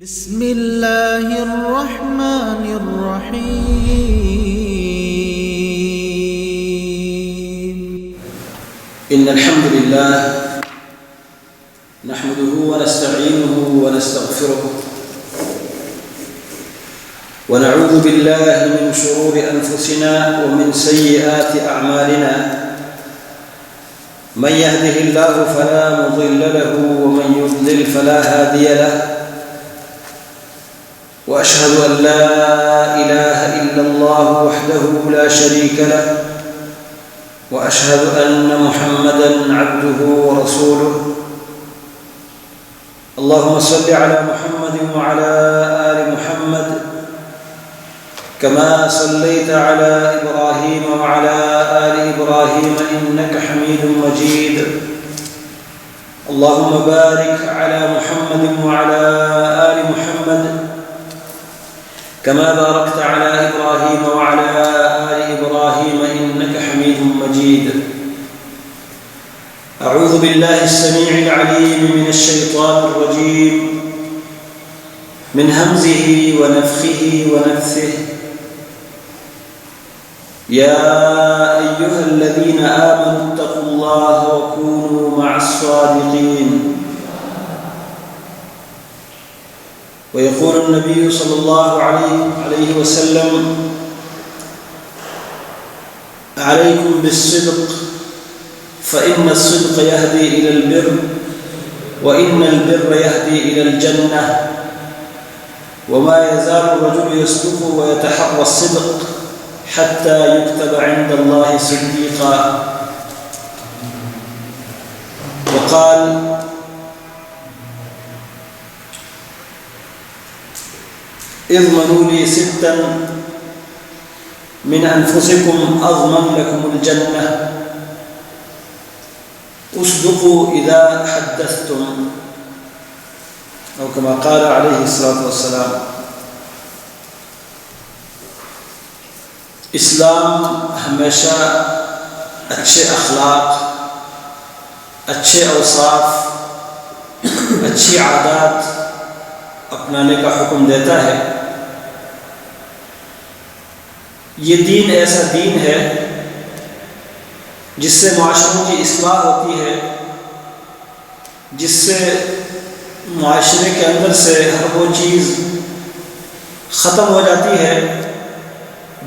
بسم اللہ الرحمن الرحیم ان الحمد لله نحمده ونستعينه ونستغفره ونعوذ بالله من شرور انفسنا ومن سيئات اعمالنا من يهده الله فلا مضل له ومن يضلل فلا هادي له وأشهد أن لا إله إلا الله وحده لا شريك له وأشهد أن محمدًا عبده ورسوله اللهم صل على محمد وعلى آل محمد كما صليت على إبراهيم وعلى آل إبراهيم إنك حميد مجيد اللهم بارك على محمد وعلى آل محمد كما باركت على إبراهيم وعلى آل إبراهيم إنك حميد مجيد أعوذ بالله السميع العليم من الشيطان الرجيم من همزه ونفخه ونفثه يا أيها الذين آمنوا اتقوا الله وكونوا مع الصادقين ويقول النبي صلى الله عليه وسلم عليكم بالصدق فإن الصدق يهدي إلى البر وإن البر يهدي إلى الجنة وما يزال الرجل يصدق ويتحرى الصدق حتى يكتب عند الله صديقا وقال اضمنوا لي ستا من أنفسكم أضمن لكم الجنة اصدقوا إذا حدثتم أو كما قال عليه الصلاة والسلام. اسلام ہمیشہ اچھے اخلاق، اچھے اوصاف، اچھی عادات اپنانے کا حکم دیتا ہے. یہ دین ایسا دین ہے جس سے معاشروں کی اصلاح ہوتی ہے، جس سے معاشرے کے اندر سے ہر وہ چیز ختم ہو جاتی ہے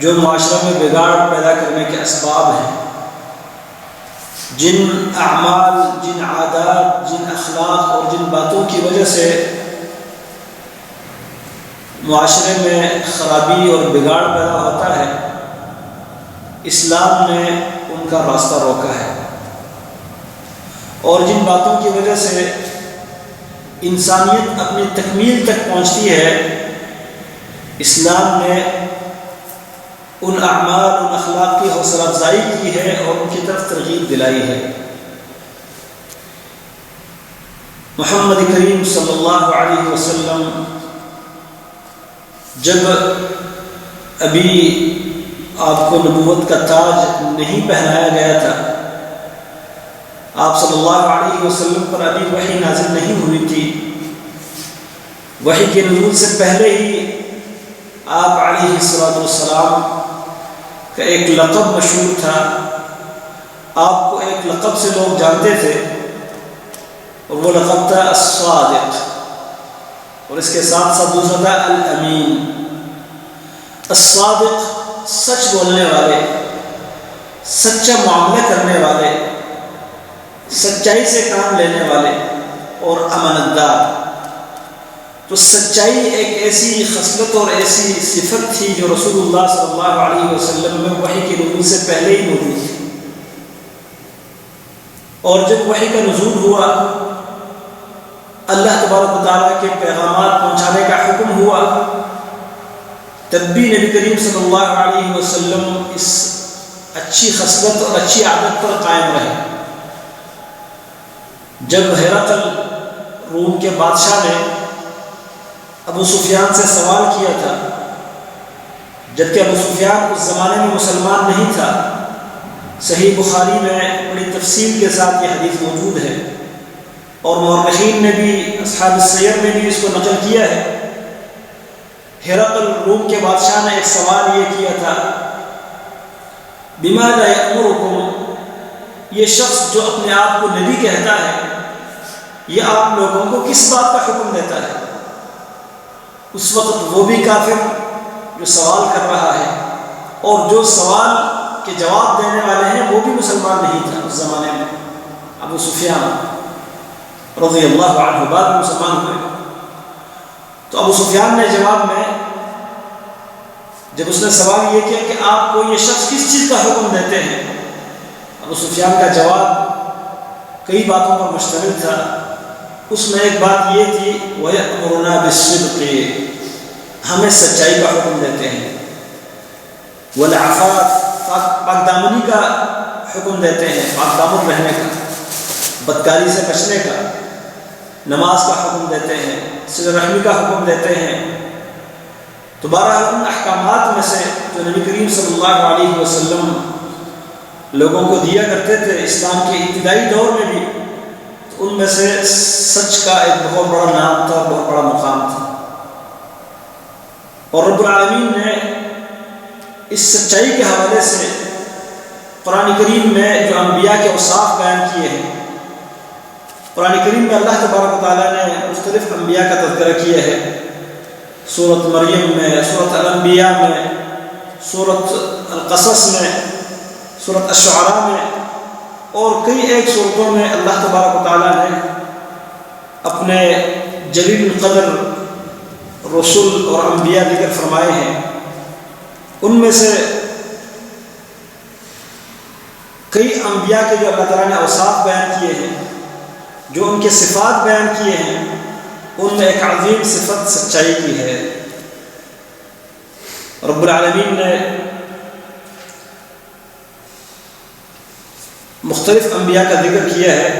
جو معاشرہ میں بگاڑ پیدا کرنے کے اسباب ہیں. جن اعمال، جن عادات، جن اخلاق اور جن باتوں کی وجہ سے معاشرے میں خرابی اور بگاڑ پیدا ہوتا ہے، اسلام نے ان کا راستہ روکا ہے. اور جن باتوں کی وجہ سے انسانیت اپنی تکمیل تک پہنچتی ہے، اسلام نے ان اعمال، ان اخلاق کی حوصلہ افزائی کی ہے اور ان کی طرف ترغیب دلائی ہے. محمد کریم صلی اللہ علیہ وسلم جب ابھی آپ کو نبوت کا تاج نہیں پہنایا گیا تھا، آپ صلی اللہ علیہ وسلم پر ابھی وحی نازل نہیں ہوئی تھی، وحی کے نزول سے پہلے ہی آپ علیہ السلام کا ایک لقب مشہور تھا. آپ کو ایک لقب سے لوگ جانتے تھے اور وہ لقب تھا الصادق، اور اس کے ساتھ ساتھ دوسرا تھا الامین. الصادق سچ بولنے والے، سچا معاملہ کرنے والے، سچائی سے کام لینے والے اور امانت دار. تو سچائی ایک ایسی خصلت اور ایسی صفت تھی جو رسول اللہ صلی اللہ علیہ وسلم میں وحی کے نزول سے پہلے ہی موجود تھی. اور جب وحی کا نزول ہوا، اللہ تبارک و تعالیٰ کے پیغامات پہنچانے کا حکم ہوا، تب بھی نبی کریم صلی اللہ علیہ وسلم اس اچھی خصلت اور اچھی عادت پر قائم رہے. جب ہرقل روم کے بادشاہ نے ابو سفیان سے سوال کیا تھا، جبکہ ابو سفیان اس زمانے میں مسلمان نہیں تھا، صحیح بخاری میں بڑی تفصیل کے ساتھ یہ حدیث موجود ہے، اور مورخین نے بھی، اصحاب السیر نے بھی اس کو نقل کیا ہے ہرقل روم کے بادشاہ نے ایک سوال یہ کیا تھا، بماذا یأمرکم، یہ شخص جو اپنے آپ کو نبی کہتا ہے یہ آپ لوگوں کو کس بات کا حکم دیتا ہے؟ اس وقت وہ بھی کافر جو سوال کر رہا ہے اور جو سوال کے جواب دینے والے ہیں وہ بھی مسلمان نہیں تھا اس زمانے میں، ابو سفیان رضی اللہ عنہ بعد میں مسلمان ہوئے۔ تو ابو سفیان نے جواب میں جب اس نے سوال یہ کیا کہ آپ کو یہ شخص کس چیز کا حکم دیتے ہیں، ابو سفیان کا جواب کئی باتوں پر مشتمل تھا۔ اس میں ایک بات یہ تھی وَيَأْمُرُنَا بِالصِّدْقِ، ہمیں سچائی کا حکم دیتے ہیں، وَالْعَفَافِ، پاک دامنی کا حکم دیتے ہیں، پاک دامن رہنے کا، بدکاری سے بچنے کا، نماز کا حکم دیتے ہیں، صلہ رحمی کا حکم دیتے ہیں۔ تو بہرحال ان احکامات میں سے جو نبی کریم صلی اللہ علیہ وسلم لوگوں کو دیا کرتے تھے اسلام کے ابتدائی دور میں بھی، تو ان میں سے سچ کا ایک بہت بڑا نام تھا، بہت بڑا مقام تھا، اور رب العالمین نے اس سچائی کے حوالے سے قرآن کریم میں جو انبیاء کے اوصاف بیان کیے ہیں، قرآن کریم میں اللہ تبارک و تعالیٰ نے مختلف انبیاء کا تذکرہ کیا ہے، سورۃ مریم میں، سورۃ الانبیاء میں، سورۃ القصص میں، سورۃ الشعراء میں، اور کئی ایک صورتوں میں اللہ تبارک و تعالیٰ نے اپنے جلیل القدر رسول اور انبیاء ذکر فرمائے ہیں۔ ان میں سے کئی انبیاء کے جو اللہ تعالیٰ نے اوصاف بیان کیے ہیں، جو ان کے صفات بیان کیے ہیں، ان میں ایک عظیم صفت سچائی کی ہے۔ رب العالمین نے مختلف انبیاء کا ذکر کیا ہے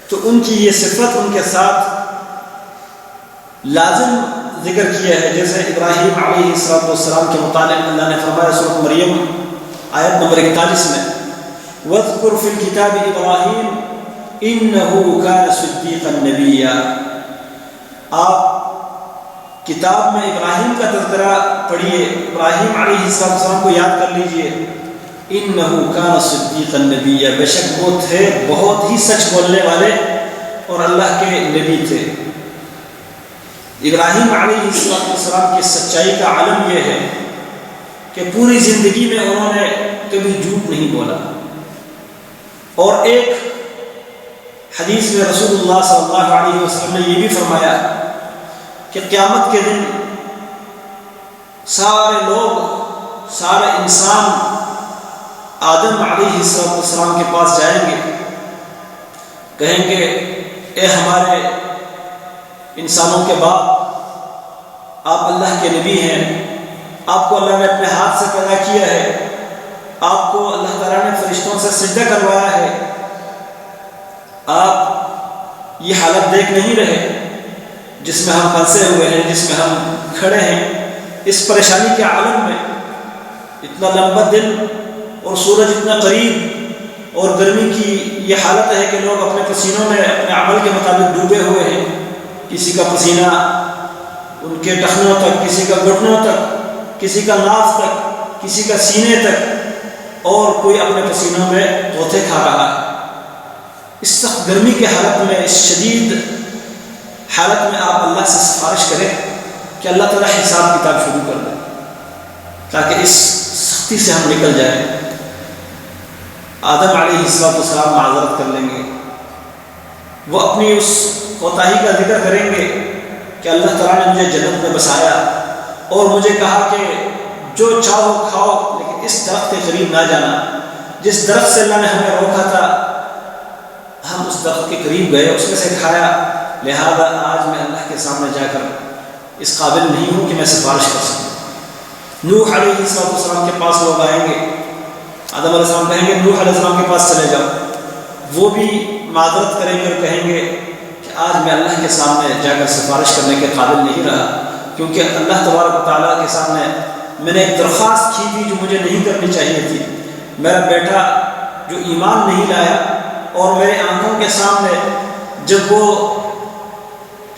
تو ان کی یہ صفت ان کے ساتھ لازم ذکر کیا ہے، جیسے ابراہیم علیہ السلام کے متعلق اللہ نے فرمایا سورۃ مریم آیت نمبر 41 میں، وَاذْكُرْ فِي الْكِتَابِ إِبْرَاهِيمَ إِنَّهُ كَانَ صِدِّيقًا نَبِيًّا، آپ کتاب میں ابراہیم کا تذکرہ پڑھیے، ابراہیم علیہ السلام کو یاد کر لیجئے، إِنَّهُ كَانَ صِدِّيقًا نَبِيًّا، بے شک وہ تھے بہت ہی سچ بولنے والے اور اللہ کے نبی تھے۔ ابراہیم علیہ السلام کی سچائی کا عالم یہ ہے کہ پوری زندگی میں انہوں نے کبھی جھوٹ نہیں بولا، اور ایک حدیث میں رسول اللہ صلی اللہ علیہ وسلم نے یہ بھی فرمایا کہ قیامت کے دن سارے لوگ، سارے انسان آدم علیہ السلام کے پاس جائیں گے، کہیں گے اے ہمارے انسانوں کے باپ، آپ اللہ کے نبی ہیں، آپ کو اللہ نے اپنے ہاتھ سے پیدا کیا ہے، آپ کو اللہ تعالیٰ نے فرشتوں سے سجدہ کروایا ہے، آپ یہ حالت دیکھ نہیں رہے جس میں ہم پھنسے ہوئے ہیں، جس میں ہم کھڑے ہیں، اس پریشانی کے عالم میں، اتنا لمبا دن اور سورج اتنا قریب اور گرمی کی یہ حالت ہے کہ لوگ اپنے پسینوں میں اپنے عمل کے مطابق ڈوبے ہوئے ہیں، کسی کا پسینہ ان کے ٹخنوں تک، کسی کا گھٹنوں تک، کسی کا ناف تک، کسی کا سینے تک، اور کوئی اپنے پسینوں میں غوطے کھا رہا ہے۔ اس سخت گرمی کے حالت میں، اس شدید حالت میں آپ اللہ سے سفارش کریں کہ اللہ تعالیٰ حساب کتاب شروع کر دیں تاکہ اس سختی سے ہم نکل جائیں۔ آدم علیہ السلام معذرت کر لیں گے، وہ اپنی اس کوتاہی کا ذکر کریں گے کہ اللہ تعالیٰ نے مجھے جنت میں بسایا اور مجھے کہا کہ جو چاہو کھاؤ لیکن اس درخت کے قریب نہ جانا، جس درخت سے اللہ نے ہمیں روکا تھا ہم اس درخت کے قریب گئے، اس میں سے کھایا، لہذا آج میں اللہ کے سامنے جا کر اس قابل نہیں ہوں کہ میں سفارش کر سکوں۔ نوح علیہ السلام کے پاس لوگ آئیں گے، آدم علیہ السلام کہیں گے نوح علیہ السلام کے پاس چلے جاؤ، وہ بھی معذرت کریں گے اور کہیں گے کہ آج میں اللہ کے سامنے جا کر سفارش کرنے کے قابل نہیں رہا، کیونکہ اللہ تبارک و تعالیٰ کے سامنے میں نے ایک درخواست کی تھی جو مجھے نہیں کرنی چاہیے تھی۔ میرا بیٹا جو ایمان نہیں لایا اور میرے آنکھوں کے سامنے جب وہ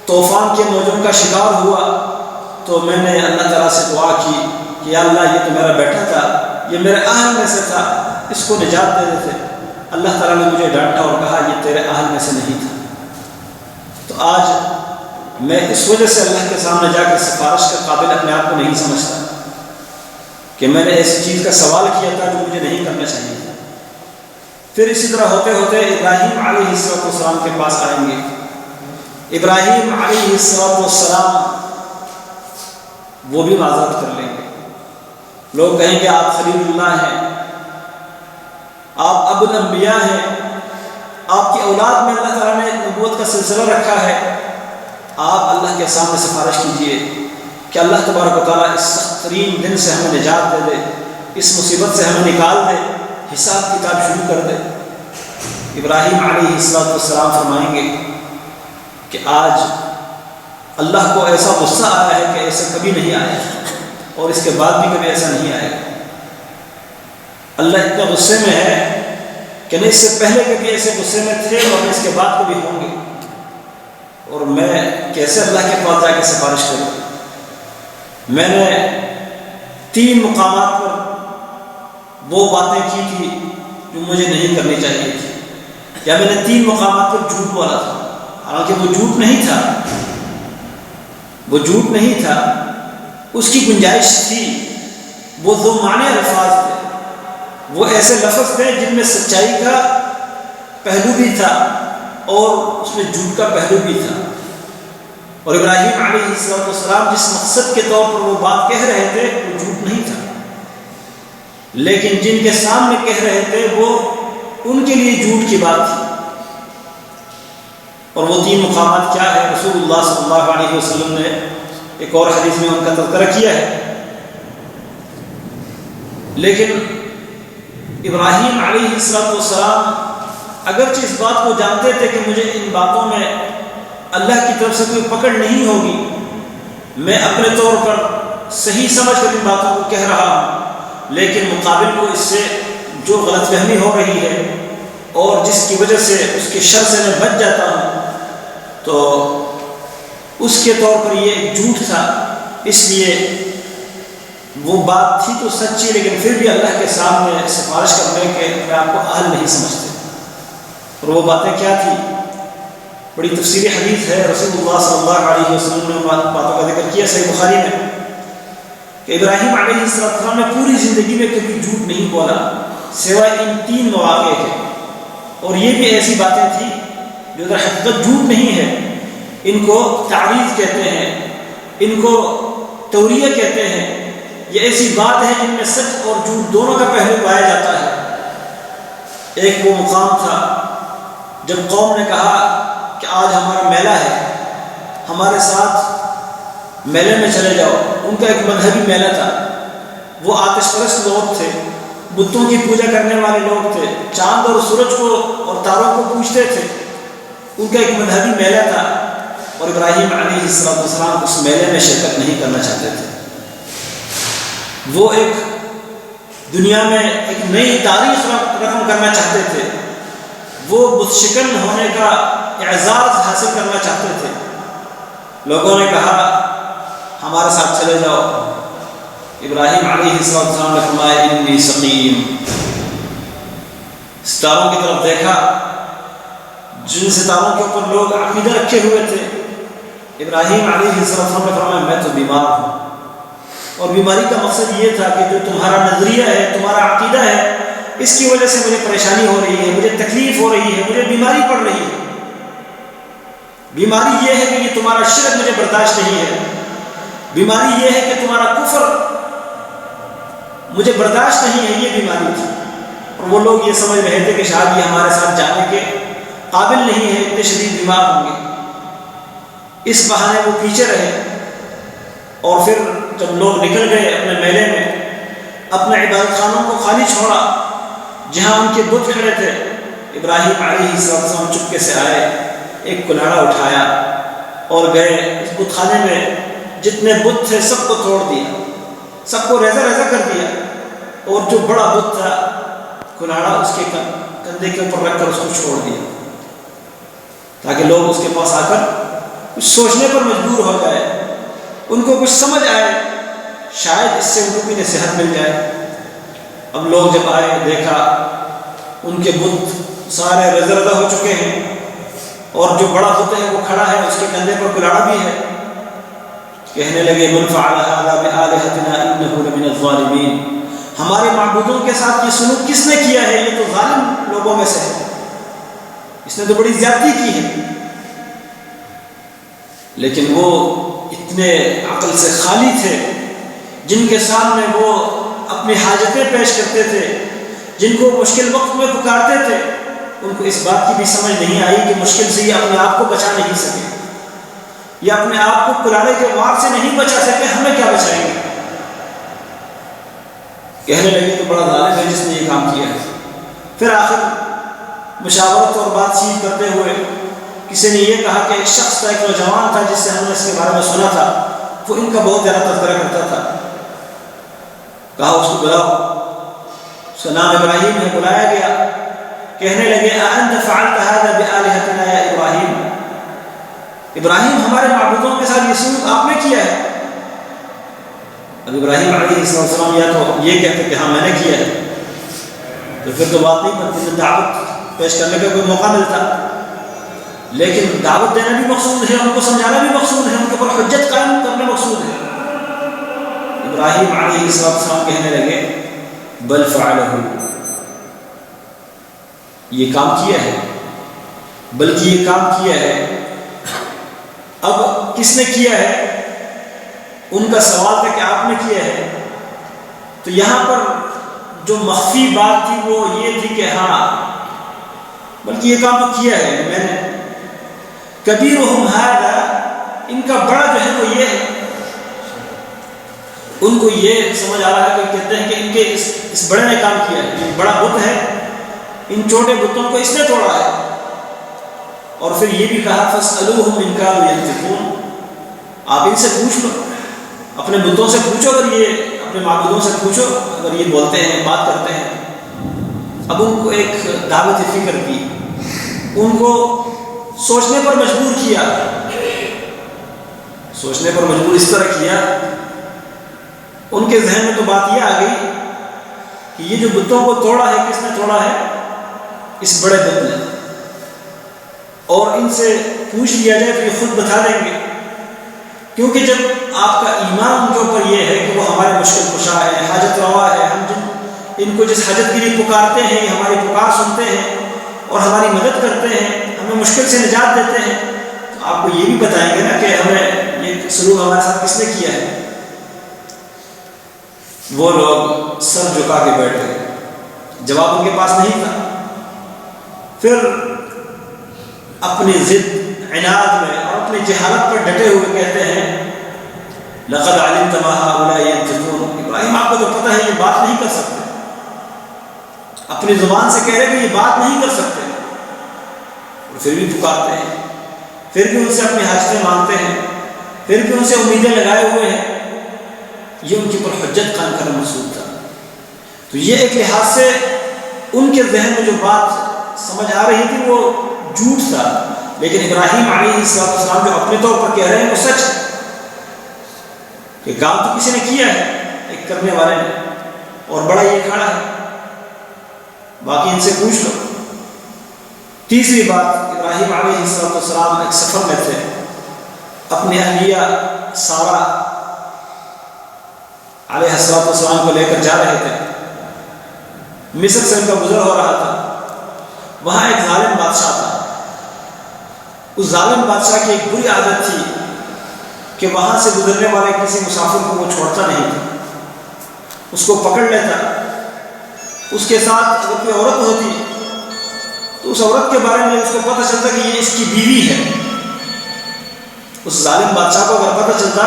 طوفان کے موجوں کا شکار ہوا تو میں نے اللہ تعالیٰ سے دعا کی کہ یا اللہ یہ تو میرا بیٹا تھا، یہ میرے اہل میں سے تھا، اس کو نجات دے دیتے۔ اللہ تعالیٰ نے مجھے ڈانٹا اور کہا یہ تیرے اہل میں سے نہیں تھا۔ تو آج میں اس وجہ سے اللہ کے سامنے جا کر سفارش کا قابل اپنے آپ کو نہیں سمجھتا کہ میں نے ایسی چیز کا سوال کیا تھا جو مجھے نہیں کرنا چاہیے تھا۔ پھر اسی طرح ہوتے ہوتے ابراہیم علیہ السلام کے پاس آئیں گے۔ ابراہیم علیہ السلام وہ بھی معذرت کر لیں گے۔ لوگ کہیں گے آپ خلیل اللہ ہیں، آپ ابو الانبیاء ہیں، آپ کی اولاد میں اللہ تعالیٰ نے نبوت کا سلسلہ رکھا ہے، آپ اللہ کے سامنے سفارش کیجئے کہ اللہ تبارک و تعالیٰ اس سخت ترین دن سے ہمیں نجات دے دے، اس مصیبت سے ہمیں نکال دے، حساب کتاب شروع کر دے۔ ابراہیم علیہ السلام فرمائیں گے کہ آج اللہ کو ایسا غصہ آیا ہے کہ ایسا کبھی نہیں آیا، اور اس کے بعد بھی کبھی ایسا نہیں آئے گا۔ اللہ اتنا غصے میں ہے کہ نہیں اس سے پہلے کبھی ایسے غصے میں تھے اور اس کے بعد کبھی ہوں گے، اور میں کیسے اللہ کے پاس جا کے سفارش کروں؟ میں نے 3 مقامات پر وہ باتیں کی تھی جو مجھے نہیں کرنی چاہیے تھی، یا میں نے 3 مقامات پر جھوٹ بولا تھا، حالانکہ وہ جھوٹ نہیں تھا، وہ جھوٹ نہیں تھا، اس کی گنجائش تھی، وہ 2 معنی الفاظ تھے، وہ ایسے لفظ تھے جن میں سچائی کا پہلو بھی تھا اور اس میں جھوٹ کا پہلو بھی تھا۔ اور ابراہیم علیہ السلام جس مقصد کے طور پر وہ بات کہہ رہے تھے وہ جھوٹ نہیں تھا، لیکن جن کے سامنے کہہ رہے تھے وہ ان کے لیے جھوٹ کی بات تھی۔ اور وہ 3 مقامات کیا ہے؟ رسول اللہ صلی اللہ علیہ وسلم نے ایک اور حدیث میں ان کا تذکرہ کیا ہے، لیکن ابراہیم علیہ السلام اگرچہ اس بات کو جانتے تھے کہ مجھے ان باتوں میں اللہ کی طرف سے کوئی پکڑ نہیں ہوگی، میں اپنے طور پر صحیح سمجھ کر ان باتوں کو کہہ رہا ہوں، لیکن مقابل کو اس سے جو غلط فہمی ہو رہی ہے اور جس کی وجہ سے اس کے شر سے میں بچ جاتا ہوں، تو اس کے طور پر یہ ایک جھوٹ تھا، اس لیے وہ بات تھی تو سچی، لیکن پھر بھی اللہ کے سامنے سفارش کرنے کے اپنے آپ کو اہل نہیں سمجھتے۔ اور وہ باتیں کیا تھی؟ بڑی تفصیلی حدیث ہے، رسول اللہ صلی اللہ علیہ وسلم نے باتوں کا ذکر کیا صحیح بخاری میں کہ ابراہیم علیہ السلام نے پوری زندگی میں کبھی جھوٹ نہیں بولا سوائے ان 3 مواقع کے، اور یہ بھی ایسی باتیں تھیں جو در حقیقت جھوٹ نہیں ہے، ان کو تعریض کہتے ہیں، ان کو توریہ کہتے ہیں، یہ ایسی بات ہے جن میں سچ اور جھوٹ دونوں کا پہلو پایا جاتا ہے۔ ایک وہ مقام تھا جب قوم نے کہا کہ آج ہمارا میلہ ہے، ہمارے ساتھ میلے میں چلے جاؤ۔ ان کا ایک مذہبی میلہ تھا، وہ آتش پرست لوگ تھے، بتوں کی پوجا کرنے والے لوگ تھے، چاند اور سورج کو اور تاروں کو پوجتے تھے، ان کا ایک مذہبی میلہ تھا، اور ابراہیم علیہ السلام اس میلے میں شرکت نہیں کرنا چاہتے تھے۔ وہ ایک دنیا میں ایک نئی تاریخ رقم کرنا چاہتے تھے، وہ بت شکن ہونے کا اعزاز حاصل کرنا چاہتے تھے۔ لوگوں نے کہا ہمارے ساتھ چلے جاؤ۔ ابراہیم علیہ السلام نے فرمایا انی سقیم۔ ستاروں کی طرف دیکھا، جن ستاروں کے اوپر لوگ عقیدہ رکھے ہوئے تھے۔ ابراہیم علیہ السلام نے فرمایا میں تو بیمار ہوں، اور بیماری کا مقصد یہ تھا کہ جو تمہارا نظریہ ہے، تمہارا عقیدہ ہے، اس کی وجہ سے مجھے پریشانی ہو رہی ہے، مجھے تکلیف ہو رہی ہے، مجھے بیماری پڑ رہی ہے۔ بیماری یہ ہے کہ یہ تمہارا شرک مجھے برداشت نہیں ہے، بیماری یہ ہے کہ تمہارا کفر مجھے برداشت نہیں ہے، یہ بیماری تھی۔ اور وہ لوگ یہ سمجھ رہے تھے کہ شاید یہ ہمارے ساتھ جانے کے قابل نہیں ہے، اتنے شدید بیمار ہوں گے۔ اس بہانے وہ پیچھے رہے، اور پھر جب لوگ نکل گئے اپنے میلے میں، اپنے عبادت خانوں کو خالی چھوڑا جہاں ان کے بت کھڑے تھے، ابراہیم علیہ السلام چپکے سے آئے، ایک کلاڑا اٹھایا اور گئے اس بت خانے میں، جتنے بت تھے سب کو توڑ دیا، سب کو ریزہ ریزہ کر دیا، اور جو بڑا بت تھا کلاڑا اس کے کندھے کے اوپر رکھ کر اس کو چھوڑ دیا، تاکہ لوگ اس کے پاس آ کر کچھ سوچنے پر مجبور ہو جائے، ان کو کچھ سمجھ آئے، شاید اس سے ان کو بھی نصیحت مل جائے۔ اب لوگ جب آئے، دیکھا ان کے بت سارے رز رزہ ہو چکے ہیں، اور جو بڑا بت ہے وہ کھڑا ہے، اس کے کندھے پر کلاڑا بھی ہے۔ کہنے لگے من فعل هذا بآلهتنا انه لمن الظالمین، ہمارے معبودوں کے ساتھ یہ سلوک کس نے کیا ہے؟ یہ تو ظالم لوگوں میں سے ہے، اس نے تو بڑی زیادتی کی ہے۔ لیکن وہ اتنے عقل سے خالی تھے، جن کے سامنے وہ اپنی حاجتیں پیش کرتے تھے، جن کو مشکل وقت میں پکارتے تھے، ان کو اس بات کی بھی سمجھ نہیں آئی کہ مشکل سے یہ اپنے آپ کو بچا نہیں سکے، یا اپنے آپ کو کلاڑے کے وار سے نہیں بچا سکے، ہمیں کیا بچائیں گے؟ کہنے لگے تو بڑا ظالم ہے جس نے یہ کام کیا ہے۔ پھر آخر مشاورت اور بات چیت کرتے ہوئے کسی نے یہ کہا کہ ایک شخص تھا، ایک نوجوان تھا جس سے ہم نے اس کے بارے میں سنا تھا، وہ ان کا بہت زیادہ تذکرہ کرتا تھا۔ کہا اس کو بلاؤ، اس کا نام ابراہیم ہے۔ بلایا گیا، کہنے لگے اَأَنْتَ فَعَلْتَ هَذَا بِآلِهَتِنَا يَا ابراہیم، ابراہیم ہمارے معبودوں کے ساتھ یہ سلوک آپ نے کیا ہے؟ اب ابراہیم علیہ السلام یا تو یہ کہتے کہ ہاں میں نے کیا ہے، تو پھر تو بات نہیں بنتی، دعوت پیش کرنے کا کوئی موقع ملتا، لیکن دعوت دینا بھی مقصود ہے، ان کو سمجھانا بھی مقصود ہے، ان کے اوپر حجت قائم کرنا مقصود ہے۔ ابراہیم علیہ السلام کہنے لگے بل فعلہ، یہ کام کیا ہے، بلکہ یہ کام کیا ہے۔ اب کس نے کیا ہے؟ ان کا سوال تھا کہ آپ نے کیا ہے، تو یہاں پر جو مخفی بات تھی وہ یہ تھی کہ ہاں بلکہ یہ کام تو کیا ہے میں نے۔ کبیرہم ھذا، ان کا بڑا جو ہے وہ یہ ہے، ان کو یہ سمجھ آ رہا ہے کہ کہتے ہیں کہ ان کے اس بڑے نے کام کیا ہے، یہ بڑا بت ہے، ان چھوٹے بتوں کو اس نے توڑا ہے۔ اور پھر یہ بھی کہا فاسألوہم ان کانوا ینطقون، آپ ان سے پوچھ لو، اپنے بتوں سے پوچھو، اگر یہ اپنے معبودوں سے پوچھو اگر یہ بولتے ہیں، بات کرتے ہیں۔ اب ان کو ایک دعوت فکر کی، ان کو سوچنے پر مجبور کیا، سوچنے پر مجبور اس طرح کیا، ان کے ذہن میں تو بات یہ آ گئی کہ یہ جو بتوں کو توڑا ہے کس نے توڑا ہے؟ اس بڑے بت نے، اور ان سے پوچھ لیا جائے تو یہ خود بتا دیں گے، کیونکہ جب آپ کا ایمان ان کے اوپر یہ ہے کہ وہ ہمارے مشکل کشا ہے، حاجت روا ہے، ہم ان کو جس حاجت کے لیے پکارتے ہیں یہ ہماری پکار سنتے ہیں اور ہماری مدد کرتے ہیں، ہمیں مشکل سے نجات دیتے ہیں، تو آپ کو یہ بھی بتائیں گے نا کہ ہمیں یہ سلوک ہمارے ساتھ کس نے کیا ہے۔ وہ لوگ سر جھکا کے بیٹھ گئے، جواب ان کے پاس نہیں تھا۔ پھر اپنی ضد، عناد میں اور اپنی جہالت پر ڈٹے ہوئے کہتے ہیں لقد علمت ما هؤلاء ينطقون، ابراہیم آپ کو تو پتہ ہے یہ بات نہیں کر سکتے، اپنی زبان سے کہہ رہے کہ یہ بات نہیں کر سکتے، اور پھر بھی پکارتے ہیں، پھر بھی ان سے اپنی حاجتیں مانگتے ہیں، پھر بھی ان سے امیدیں لگائے ہوئے ہیں۔ یہ ان کے اوپر حجت قائم کرنا مقصود تھا۔ تو یہ ایک لحاظ سے ان کے ذہن میں جو بات سمجھ آ رہی تھی وہ جھوٹ تھا، لیکن ابراہیم علیہ السلام جو اپنے طور پر کہہ رہے ہیں وہ سچ ہے کہ کام تو کسی نے کیا ہے، ایک کرنے والے نے، اور بڑا یہ کھڑا ہے، باقی ان سے پوچھ لو۔ تیسری بات، ابراہیم علیہ السلام ایک سفر میں تھے، اپنی اہلیہ سارہ علیہ السلام کو لے کر جا رہے تھے، مصر سے ان کا گزر ہو رہا تھا، وہاں ایک ظالم بادشاہ تھا۔ اس ظالم بادشاہ کی ایک بری عادت تھی کہ وہاں سے گزرنے والے کسی مسافر کو وہ چھوڑتا نہیں تھا، اس کو پکڑ لیتا، اس کے ساتھ اگر کوئی عورت ہوتی تو اس عورت کے بارے میں اس کو پتہ چلتا کہ یہ اس کی بیوی ہے۔ اس ظالم بادشاہ کو اگر پتہ چلتا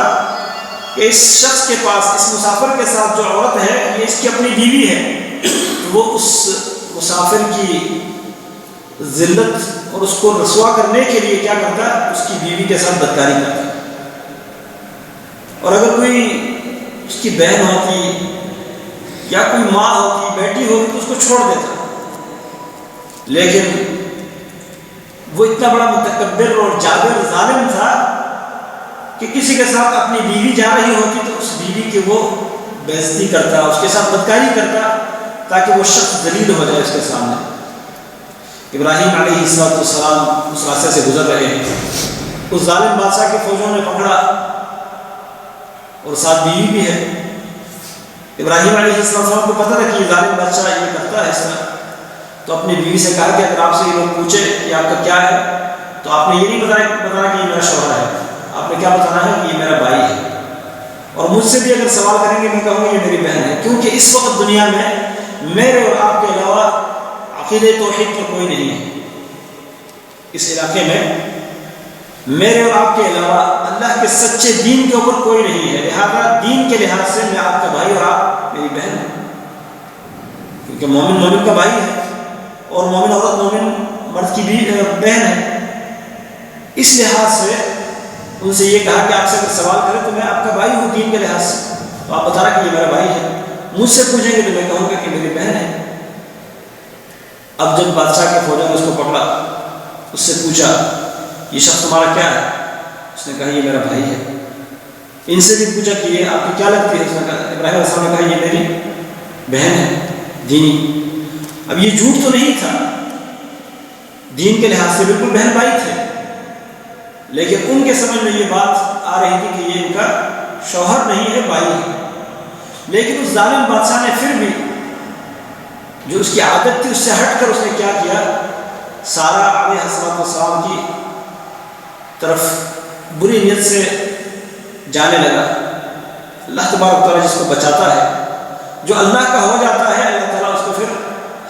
کہ اس شخص کے پاس، اس مسافر کے ساتھ جو عورت ہے یہ اس کی اپنی بیوی ہے، تو وہ اس مسافر کی ذلت اور اس کو رسوا کرنے کے لیے کیا کرتا ہے؟ اس کی بیوی کے ساتھ بدکاری کرتا ہے۔ اور اگر کوئی اس کی بہن ہوتی یا کوئی ماں ہوتی، بیٹی ہوتی، تو اس کو چھوڑ دیتا، لیکن وہ اتنا بڑا متکبر اور جابر ظالم تھا کہ کسی کے ساتھ اپنی بیوی جا رہی ہوتی تو اس بیوی کی وہ بےعزتی کرتا، اس کے ساتھ بدکاری کرتا تاکہ وہ شخص ذلیل ہو جائے اس کے سامنے۔ ابراہیم علیہ السلام اس راستے سے گزر رہے ہیں، اس ظالم بادشاہ کی فوجوں نے پکڑا اور ساتھ بیوی بھی ہے۔ ابراہیم علیہ السلام کو پتہ تھا کہ یہ ظالم بادشاہ یہ کرتا ہے اس طرح، تو اپنی بیوی سے کہا کہ اگر آپ سے یہ لوگ پوچھے کہ آپ کا کیا ہے تو آپ نے یہ نہیں بتانا کہ یہ میرا شوہر ہے، آپ نے کیا بتانا ہے کہ یہ میرا بھائی ہے، اور مجھ سے بھی اگر سوال کریں گے میں کہوں گا یہ میری بہن ہے، کیونکہ اس وقت دنیا میں میرے اور آپ کے علاوہ عقیدہ توحید پر کوئی نہیں ہے۔ اس علاقے میں میرے اور آپ کے علاوہ اللہ کے سچے دین کے اوپر کوئی نہیں ہے، لہذا دین کے لحاظ سے میں آپ کا بھائی اور آپ میری بہن ہیں، کیونکہ مومن مومن کا بھائی ہے اور مومن عورت مومن مرد کی بھی بہن ہے۔ اس لحاظ سے ان سے یہ کہا کہ آپ سے اگر سوال کریں تو میں آپ کا بھائی ہوں دین کے لحاظ سے، تو آپ بتا رہا کہ یہ میرا بھائی ہے، مجھ سے پوچھیں گے تو میں کہوں گا کہ میری بہن ہے۔ اب جب بادشاہ کے فوجوں نے اس کو پکڑا، اس سے پوچھا یہ شخص تمہارا کیا ہے؟ اس نے کہا یہ میرا بھائی ہے۔ ان سے بھی پوچھا کہ یہ آپ کی کیا لگتی ہے؟ اس نے کہا، ابراہیم علیہ السلام نے کہا یہ میری بہن ہے دینی۔ اب یہ جھوٹ تو نہیں تھا، دین کے لحاظ سے بالکل بہن بھائی تھے، لیکن ان کے سمجھ میں یہ بات آ رہی تھی کہ یہ ان کا شوہر نہیں ہے، بھائی ہے۔ لیکن اس ظالم بادشاہ نے پھر بھی جو اس کی عادت تھی اس سے ہٹ کر اس نے کیا کیا، سارہ علیہ السلام کی طرف بری نیت سے جانے لگا۔ اللہ تبارک تعالیٰ جس کو بچاتا ہے، جو اللہ کا ہو جاتا ہے، اللہ تعالیٰ اس کو پھر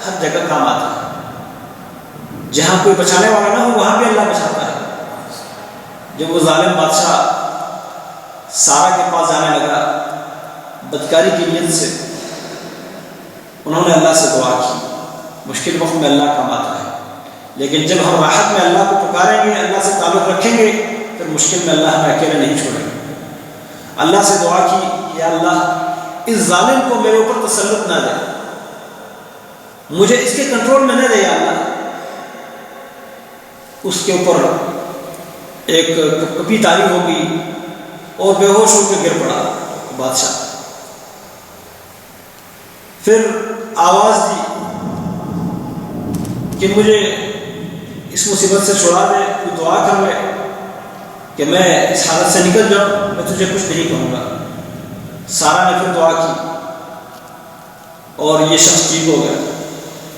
ہر جگہ کام آتا ہے، جہاں کوئی بچانے والا نہ ہو وہاں بھی اللہ بچاتا ہے۔ جب وہ ظالم بادشاہ سارہ کے پاس جانے لگا بدکاری کی نیت سے، انہوں نے اللہ سے دعا کی، مشکل وقت میں اللہ کام آتا ہے، لیکن جب ہم راحت میں اللہ کو پکاریں گے، اللہ سے تعلق رکھیں گے، پھر مشکل میں اللہ ہمیں اکیلے نہیں چھوڑیں گے۔ اللہ سے دعا کی، یا اللہ اس ظالم کو میرے اوپر تسلط نہ دے، مجھے اس کے کنٹرول میں نہ دے یا اللہ۔ اس کے اوپر ایک کپی تاری ہو گئی اور بے ہوش ہو کے گر پڑا بادشاہ۔ پھر آواز دی کہ مجھے اس مصیبت سے چھڑا دے، تو دعا کر لے کہ میں اس حالت سے نکل جاؤں، میں تجھے کچھ نہیں کہوں گا۔ سارہ نے پھر دعا کی اور یہ شخص ٹھیک ہو گیا۔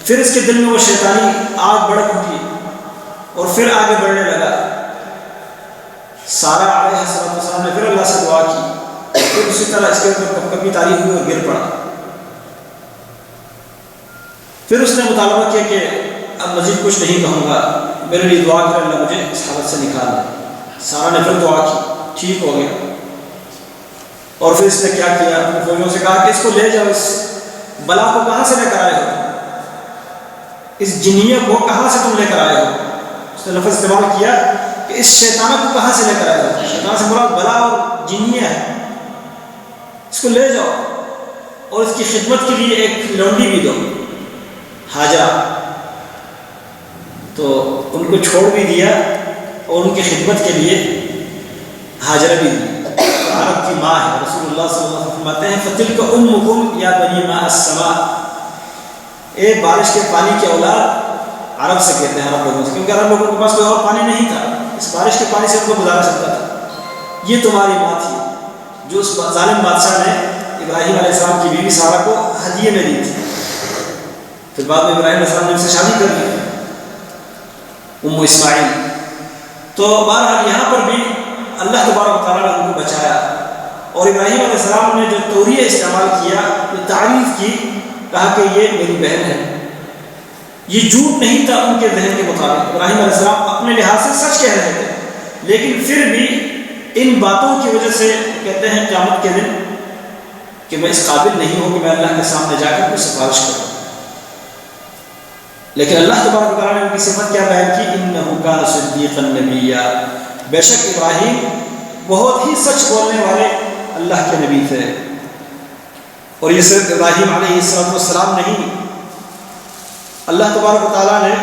پھر اس کے دل میں وہ شیطانی آگ بڑک اٹھی اور پھر آگے بڑھنے لگا۔ سارہ علیہ السلام نے پھر اللہ سے دعا کی، پھر اسی طرح اس کے اوپر کپی تاری ہوئی اور گر پڑا۔ پھر اس نے مطالبہ کیا کہ اب مزید کچھ نہیں کہوں گا، میرے لیے دعا کر، اللہ مجھے اس حالت سے نکال دے۔ سارہ نے پھر دعا کی، ٹھیک ہو گیا۔ اور پھر اس نے کیا کیا، اپنے فوجوں سے کہا کہ اس کو لے جاؤ، اس بلا کو کہاں سے لے کر آئے ہو، اس جنیہ کو کہاں سے تم لے کر آئے ہو۔ اس نے لفظ استعمال کیا کہ اس شیطانہ کو کہاں سے لے کر آئے ہو۔ شیطان سے مراد بلا اور جنیہ ہے، اس کو لے جاؤ اور اس کی خدمت کے لیے ایک لونڈی بھی دو، حاجہ۔ تو ان کو چھوڑ بھی دیا اور ان کی خدمت کے لیے حاجرہ بھی دی۔ عرب کی ماں ہے، رسول اللہ صلی اللہ علیہ وسلم فرماتے ہیں فَتِلْكَ أُمُّكُمْ يَا بَنِي مَاءَ السَّمَاءِ، اے بارش کے پانی کی اولاد، عرب سے کہتے ہیں، عرب لوگوں سے، کیونکہ عرب لوگوں کے پاس کوئی اور پانی نہیں تھا، اس بارش کے پانی سے ان کو گزارا چلتا تھا۔ یہ تمہاری ماں تھی جو اس ظالم بادشاہ نے ابراہیم علیہ السلام کی بیوی سارہ کو ہدیے میں دی تھی۔ پھر بعد میں ابراہیم علیہ السلام نے ان سے شادی کر لی، ام اسماعیل۔ تو بہرحال یہاں پر بھی اللہ تبارک و تعالیٰ نے ان کو بچایا، اور ابراہیم علیہ السلام نے جو توریہ استعمال کیا، جو تعریف کی، کہا کہ یہ میری بہن ہے۔ یہ جھوٹ نہیں تھا ان کے ذہن کے مطابق، ابراہیم علیہ السلام اپنے لحاظ سے سچ کہہ رہے تھے، لیکن پھر بھی ان باتوں کی وجہ سے کہتے ہیں قیامت کے دن کہ میں اس قابل نہیں ہوں کہ میں اللہ کے سامنے جا کر کوئی سفارش کروں۔ لیکن اللہ تبارک و تعالیٰ نے ان کی صفت کیا بیان کی، انہ کان صدیقا نبیا، بے شک ابراہیم بہت ہی سچ بولنے والے اللہ کے نبی تھے۔ اور یہ صرف ابراہیم علیہ السلام نہیں، اللہ تبارک و تعالیٰ نے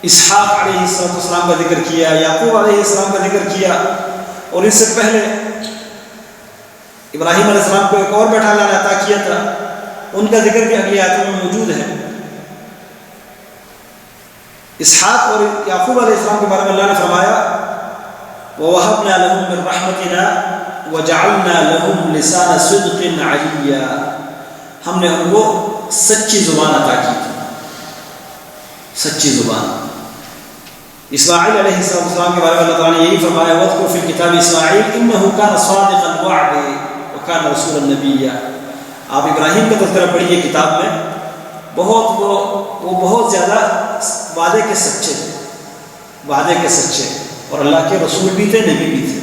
اسحاق علیہ السلام کا ذکر کیا، یعقوب علیہ السلام کا ذکر کیا، اور اس سے پہلے ابراہیم علیہ السلام کو ایک اور بیٹا اللہ نے عطا کیا تھا، ان کا ذکر بھی اگلی آیتوں میں موجود ہے۔ اسحاق اور یعقوب علیہ السلام کے بارے میں اللہ نے فرمایا وَوَهَبْنَا لَهُم مِّن رَحْمَتِنَا وَجَعَلْنَا لَهُمْ لِسَانَ صِدْقٍ عَلِيًّا، ہم نے ان کو سچی زبان عطا کی تھی، سچی زبان۔ اسماعیل علیہ السلام کے بارے میں اللہ تعالیٰ نے یہی فرمایا وَاذْكُرْ فِي الْكِتَابِ إِسْمَاعِيلَ إِنَّهُ كَانَ صَادِقَ الْوَعْدِ وَكَانَ رَسُولًا نَبِيًّا۔ آپ ابراہیم کا تذکرہ پڑھیے کتاب میں، وہ بہت زیادہ وعدے کے سچے تھے، وعدے کے سچے، اور اللہ کے رسول بھی تھے، نبی بھی تھے۔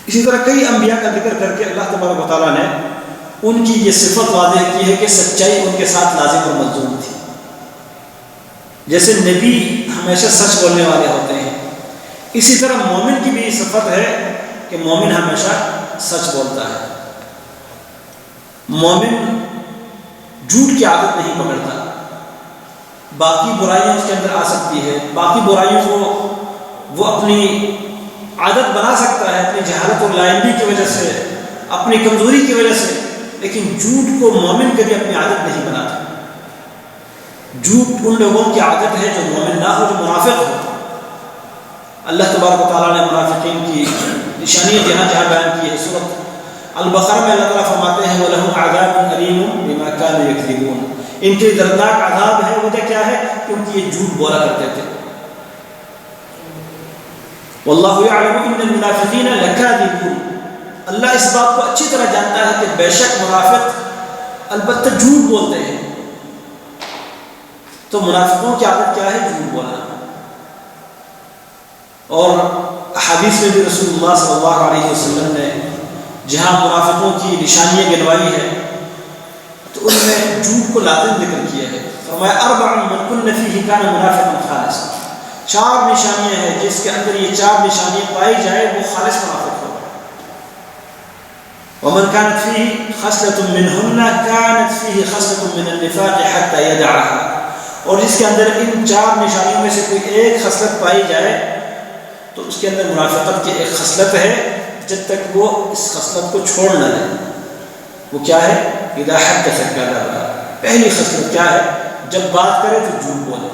اسی طرح کئی انبیاء کا ذکر کر کے اللہ تبارک و تعالیٰ نے ان کی یہ صفت واضح کی ہے کہ سچائی ان کے ساتھ لازم اور ملزوم تھی۔ جیسے نبی ہمیشہ سچ بولنے والے ہوتے ہیں، اسی طرح مومن کی بھی صفت ہے کہ مومن ہمیشہ سچ بولتا ہے۔ مومن جھوٹ کی عادت نہیں پکڑتا، باقی برائیاں اس کے اندر آ سکتی ہے، باقی برائیوں کو وہ اپنی عادت بنا سکتا ہے، اپنی جہالت اور لاعلمی کی وجہ سے، اپنی کمزوری کی وجہ سے، لیکن جھوٹ کو مومن کبھی اپنی عادت نہیں بناتا۔ جھوٹ ان لوگوں کی عادت ہے جو مومن نہ ہو، جو منافق ہو۔ اللہ تبارک و تعالیٰ نے منافقین کی نشانیاں جہاں جہاں بیان کی ہے۔ سورۃ البقرہ میں اللہ تعالیٰ فرماتے ہیں وَلَهُمْ عَذَابٌ أَلِيمٌ بِمَا كَانُوا يَكْذِبُونَ، ان کے دردناک عذاب ہے۔ وجہ کیا ہے؟ کیونکہ یہ جھوٹ بولا کرتے تھے۔ وَاللَّهُ يَعْلَمُ إِنَّ الْمُنَافِقِينَ لَكَاذِبُونَ، اللہ اس بات کو اچھی طرح جانتا ہے کہ بے شک منافق البتہ جھوٹ بولتے ہیں۔ تو منافقوں کی عادت کیا ہے؟ جھوٹ بولنا۔ اور احادیث میں بھی رسول اللہ صلی اللہ علیہ وسلم نے جہاں منافقوں کی نشانیاں گنوائی ہے تو ان میں جھوٹ کو لازم ذکر کیا ہے۔ فرمایا اربع من کن فیہ کان منافقا خالصا، چار نشانیاں ہیں جس کے اندر یہ چار نشانیاں پائی جائے وہ خالص منافق ہو۔ ومن كانت فيه خصلة منهن كانت فيه خصلة من النفاق حتى يدعها، اور جس کے اندر ان چار نشانیوں میں سے کوئی ایک خصلت پائی جائے تو اس کے اندر منافقت کی ایک خصلت ہے جب تک وہ اس خصلت کو چھوڑ نہ لے۔ وہ کیا ہے؟ اذا حدث كذب، پہلی خصلت کیا ہے؟ جب بات کرے تو جھوٹ بولے،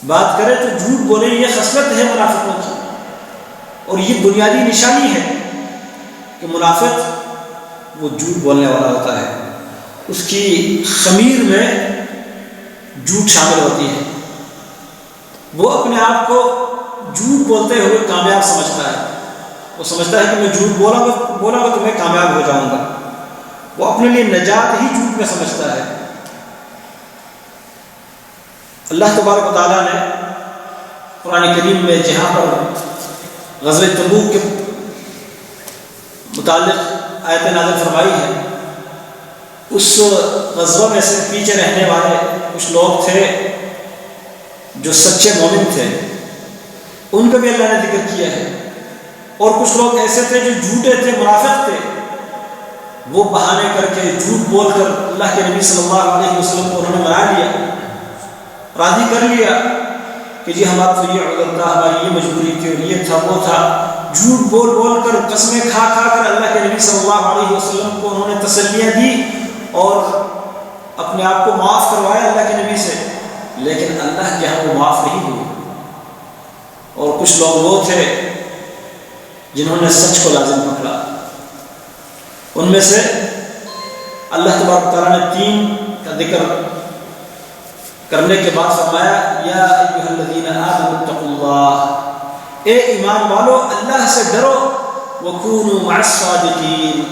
بات کرے تو جھوٹ بولے، یہ خصلت ہے منافقوں کی، اور یہ بنیادی نشانی ہے کہ منافق وہ جھوٹ بولنے والا ہوتا ہے، اس کی خمیر میں جھوٹ شامل ہوتی ہے، وہ اپنے آپ کو جھوٹ بولتے ہوئے کامیاب سمجھتا ہے، وہ سمجھتا ہے کہ میں جھوٹ بولا گا تو میں کامیاب ہو جاؤں گا، وہ اپنے لیے نجات ہی جھوٹ میں سمجھتا ہے۔ اللہ تبارک و تعالیٰ نے قرآن کریم میں جہاں پر غزوہ تبوک کے متعلق آیت نازل فرمائی ہے، اس غزوہ میں سے پیچھے رہنے والے کچھ لوگ تھے جو سچے مومن تھے، ان کا بھی اللہ نے ذکر کیا ہے، اور کچھ لوگ ایسے تھے جو جھوٹے تھے، منافق تھے، وہ بہانے کر کے جھوٹ بول کر اللہ کے نبی صلی اللہ علیہ وسلم کو انہوں نے منا لیا، راضی کر لیا کہ جی ہمارا تو یہ عذر تھا، ہماری یہ مجبوری تھی، اور یہ تھا وہ تھا۔ جھوٹ بول بول کر، قسمیں کھا کھا کر اللہ کے نبی صلی اللہ علیہ وسلم کو انہوں نے تسلیاں دی اور اپنے آپ کو معاف کروایا اللہ کے نبی سے، لیکن اللہ کے ہاں وہ معاف نہیں ہوئے۔ اور کچھ لوگ وہ تھے جنہوں نے سچ کو لازم پکڑا، ان میں سے اللہ تبارک تعالیٰ نے تین کا ذکر کرنے کے بعد فرمایا یا ایھا الذین آمنوا اتقوا اللہ، اے ایمان والو اللہ سے ڈرو، وکونوا مع الصادقین،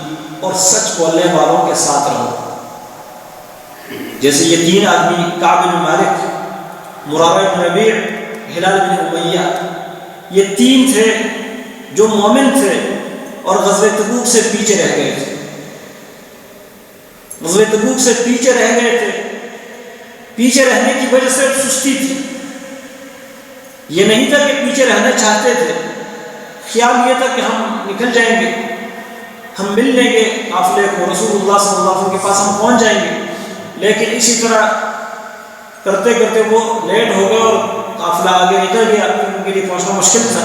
اور سچ بولنے والوں کے ساتھ رہو۔ جیسے یہ تین آدمی کعب بن مالک، مرارہ بن ربیع، ہلال بن امیہ، یہ تین تھے جو مومن تھے اور غزوہ تبوک سے پیچھے رہ گئے تھے، غزوہ تبوک سے پیچھے رہ گئے تھے۔ پیچھے رہنے کی وجہ سے سستی تھی، یہ نہیں تھا کہ پیچھے رہنا چاہتے تھے، خیال یہ تھا کہ ہم نکل جائیں گے، ہم مل لیں گے قافلے کو، رسول اللہ صلی اللہ علیہ وسلم کے پاس ہم پہنچ جائیں گے، لیکن اسی طرح کرتے کرتے وہ لیٹ ہو گئے اور قافلہ آگے نکل گیا، پھر ان کے لیے پہنچنا مشکل تھا،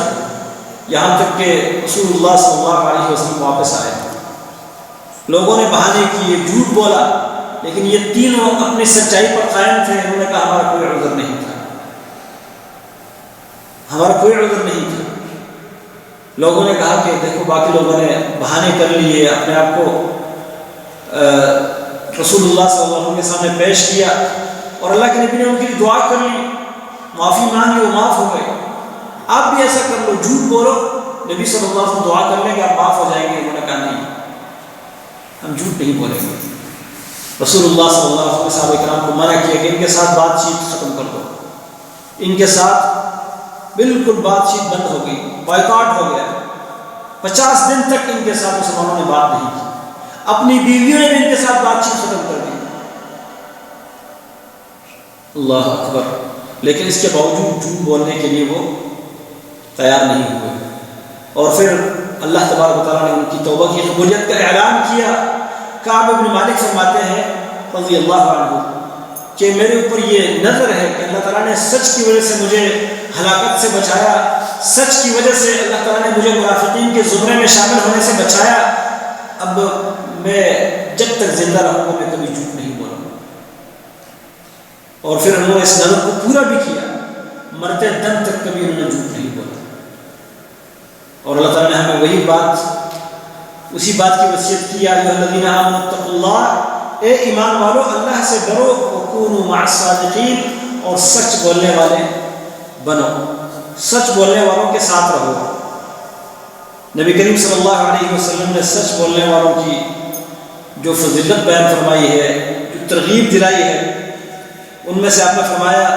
یہاں تک کہ رسول اللہ صلی اللہ علیہ وسلم واپس آئے۔ لوگوں نے بہانے کیے، جھوٹ بولا، لیکن یہ تینوں اپنی سچائی پر قائم تھے۔ انہوں نے کہا ہمارا کوئی عذر نہیں تھا، ہمارا کوئی عذر نہیں تھا۔ لوگوں نے کہا کہ دیکھو باقی لوگوں نے بہانے کر لیے، اپنے آپ کو رسول اللہ صلی اللہ علیہ وسلم کے سامنے پیش کیا، اور اللہ کے نبی نے ان کے لیے دعا کر لی، معافی مانگی، وہ معاف ہو گئے۔ آپ بھی ایسا کر لو، جھوٹ بولو، نبی صلی اللہ علیہ وسلم دعا کر لیں کہ آپ معاف ہو جائیں گے۔ انہوں نے کہا نہیں، ہم جھوٹ نہیں بولیں گے۔ رسول اللہ صلی اللہ علیہ وسلم نے صحابہ کرام کو منع کیا کہ ان کے ساتھ بات چیت ختم کر دو۔ ان کے ساتھ بالکل بات چیت بند ہو گئی، بائیکاٹ ہو گیا۔ 50 دن تک ان کے ساتھ مسلمانوں نے بات نہیں کی، اپنی بیویوں نے بھی ان کے ساتھ بات چیت ختم کر دی۔ اللہ اکبر! لیکن اس کے باوجود جھوٹ بولنے کے لیے وہ تیار نہیں ہوئے، اور پھر اللہ تبارک و تعالیٰ نے ان کی توبہ کی قبولیت کا اعلان کیا۔ کعب بن مالک فرماتے ہیں رضی اللہ عنہ کہ میرے اوپر یہ نظر ہے کہ اللہ تعالیٰ نے سچ کی وجہ سے مجھے ہلاکت سے بچایا، سچ کی وجہ سے اللہ تعالیٰ نے مجھے منافقین کے زمرے میں شامل ہونے سے بچایا۔ اب میں جب تک زندہ رہوں گا میں کبھی جھوٹ نہیں بولوں گا۔ اور پھر انہوں نے اس نظر کو پورا بھی کیا، مرتے دم تک کبھی انہوں نے جھوٹ نہیں بولا۔ اور اللہ تعالیٰ نے ہمیں وہی بات، اسی بات کی وصیت کی، یا ایھا الذین آمنوا اتقوا اللہ، اے ایمان والو اللہ سے ڈرو، وکونوا مع الصادقین، اور سچ بولنے والے بنو، سچ بولنے والوں کے ساتھ رہو۔ نبی کریم صلی اللہ علیہ وسلم نے سچ بولنے والوں کی جو فضیلت بیان فرمائی ہے، جو ترغیب دلائی ہے، ان میں سے آپ نے فرمایا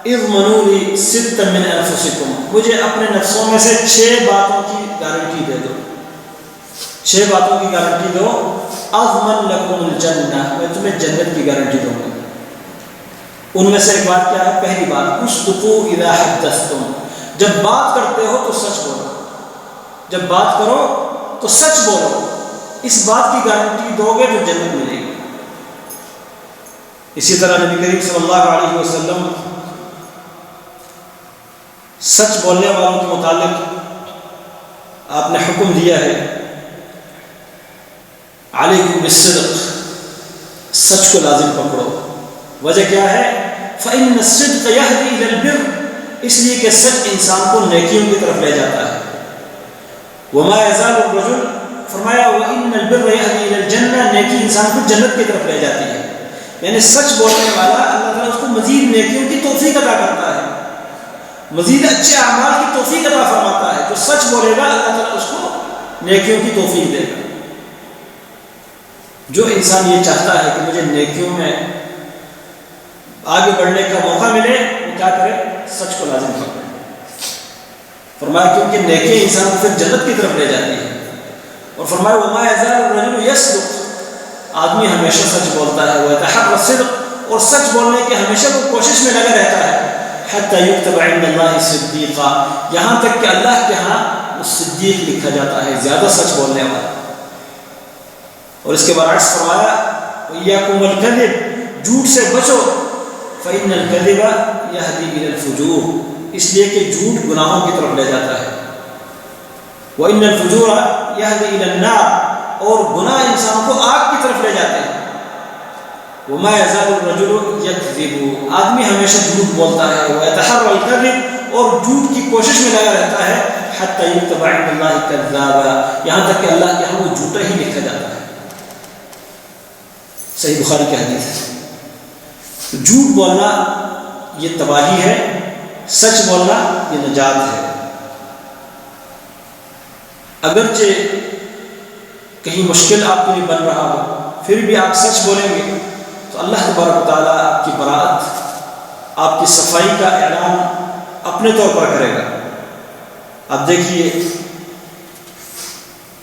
اضمنوا لی ستا من انفسکم، مجھے اپنے نفسوں میں سے 6 باتوں کی گارنٹی دے دو، 6 باتوں کی گارنٹی دو، اضمن لکم الجنہ، میں تمہیں جنت کی گارنٹی دوں گا۔ ان میں سے ایک بات کیا ہے؟ پہلی بات اصدقوا اذا حدثتم، جب بات کرتے ہو تو سچ بولو، جب بات کرو تو سچ بولو، اس بات کی گارنٹی دو گے تو جنت ملے گی۔ اسی طرح نبی کریم صلی اللہ علیہ وسلم سچ بولنے والوں کے متعلق آپ نے حکم دیا ہے، علیکم بالصدق، سچ کو لازم پکڑو۔ وجہ کیا ہے؟ فإن الصدق يهدي إلى البر، اس لیے کہ سچ انسان کو نیکیوں کی طرف لے جاتا ہے۔ وما يزال الرجل، فرمایا وإن البر يهدي إلى الجنة، نیکی انسان کو جنت کی طرف لے جاتی ہے۔ یعنی سچ بولنے والا اللہ تعالیٰ اس کو مزید نیکیوں کی توفیق عطا کرتا ہے، مزید اچھے اعمال کی توفیق عطا فرماتا ہے۔ جو سچ بولے گا اللہ تعالیٰ اس کو نیکیوں کی توفیق دے گا۔ جو انسان یہ چاہتا ہے کہ مجھے نیکیوں میں آگے بڑھنے کا موقع ملے، وہ کیا کرے؟ سچ کو لازم پکڑے۔ فرمایا کیونکہ نیکی انسان کو پھر جنت کی طرف لے جاتی ہے۔ اور فرمایا وما يزال الرجل يصدق، آدمی ہمیشہ سچ بولتا ہے، ويتحرى الصدق، اور سچ بولنے کے ہمیشہ وہ کوشش میں لگا رہتا ہے، حتى يكتب عند الله صديقا، یہاں تک کہ اللہ کے ہاں وہ صدیق لکھا جاتا ہے، زیادہ سچ بولنے والا۔ اور اس کے برعکس فرمایا وإياكم والكذب، جھوٹ سے بچو، فإن الكذب يهدي إلى الفجور، اس لیے کہ جھوٹ گناہوں کی طرف لے جاتا ہے۔ وإن الفجور يهدي إلى النار، اور گناہ انسان کو آگ کی طرف لے جاتے ہیں۔ وما يزال الرجل يكذب، آدمی ہمیشہ جھوٹ بولتا ہے، ويتحرى الكذب، اور جھوٹ کی کوشش میں لگا رہتا ہے، حتى يكتب عند الله كذابا، یہاں تک کہ اللہ کے ہاں وہ جھوٹا ہی لکھا جاتا ہے۔ صحیح بخاری کی حدیث ہے۔ جھوٹ بولنا یہ تباہی ہے، سچ بولنا یہ نجات ہے۔ اگرچہ کہیں مشکل آپ کو نہیں بن رہا ہو، پھر بھی آپ سچ بولیں گے تو اللہ تبارک و تعالیٰ آپ کی براءت، آپ کی صفائی کا اعلان اپنے طور پر کرے گا۔ اب دیکھیے،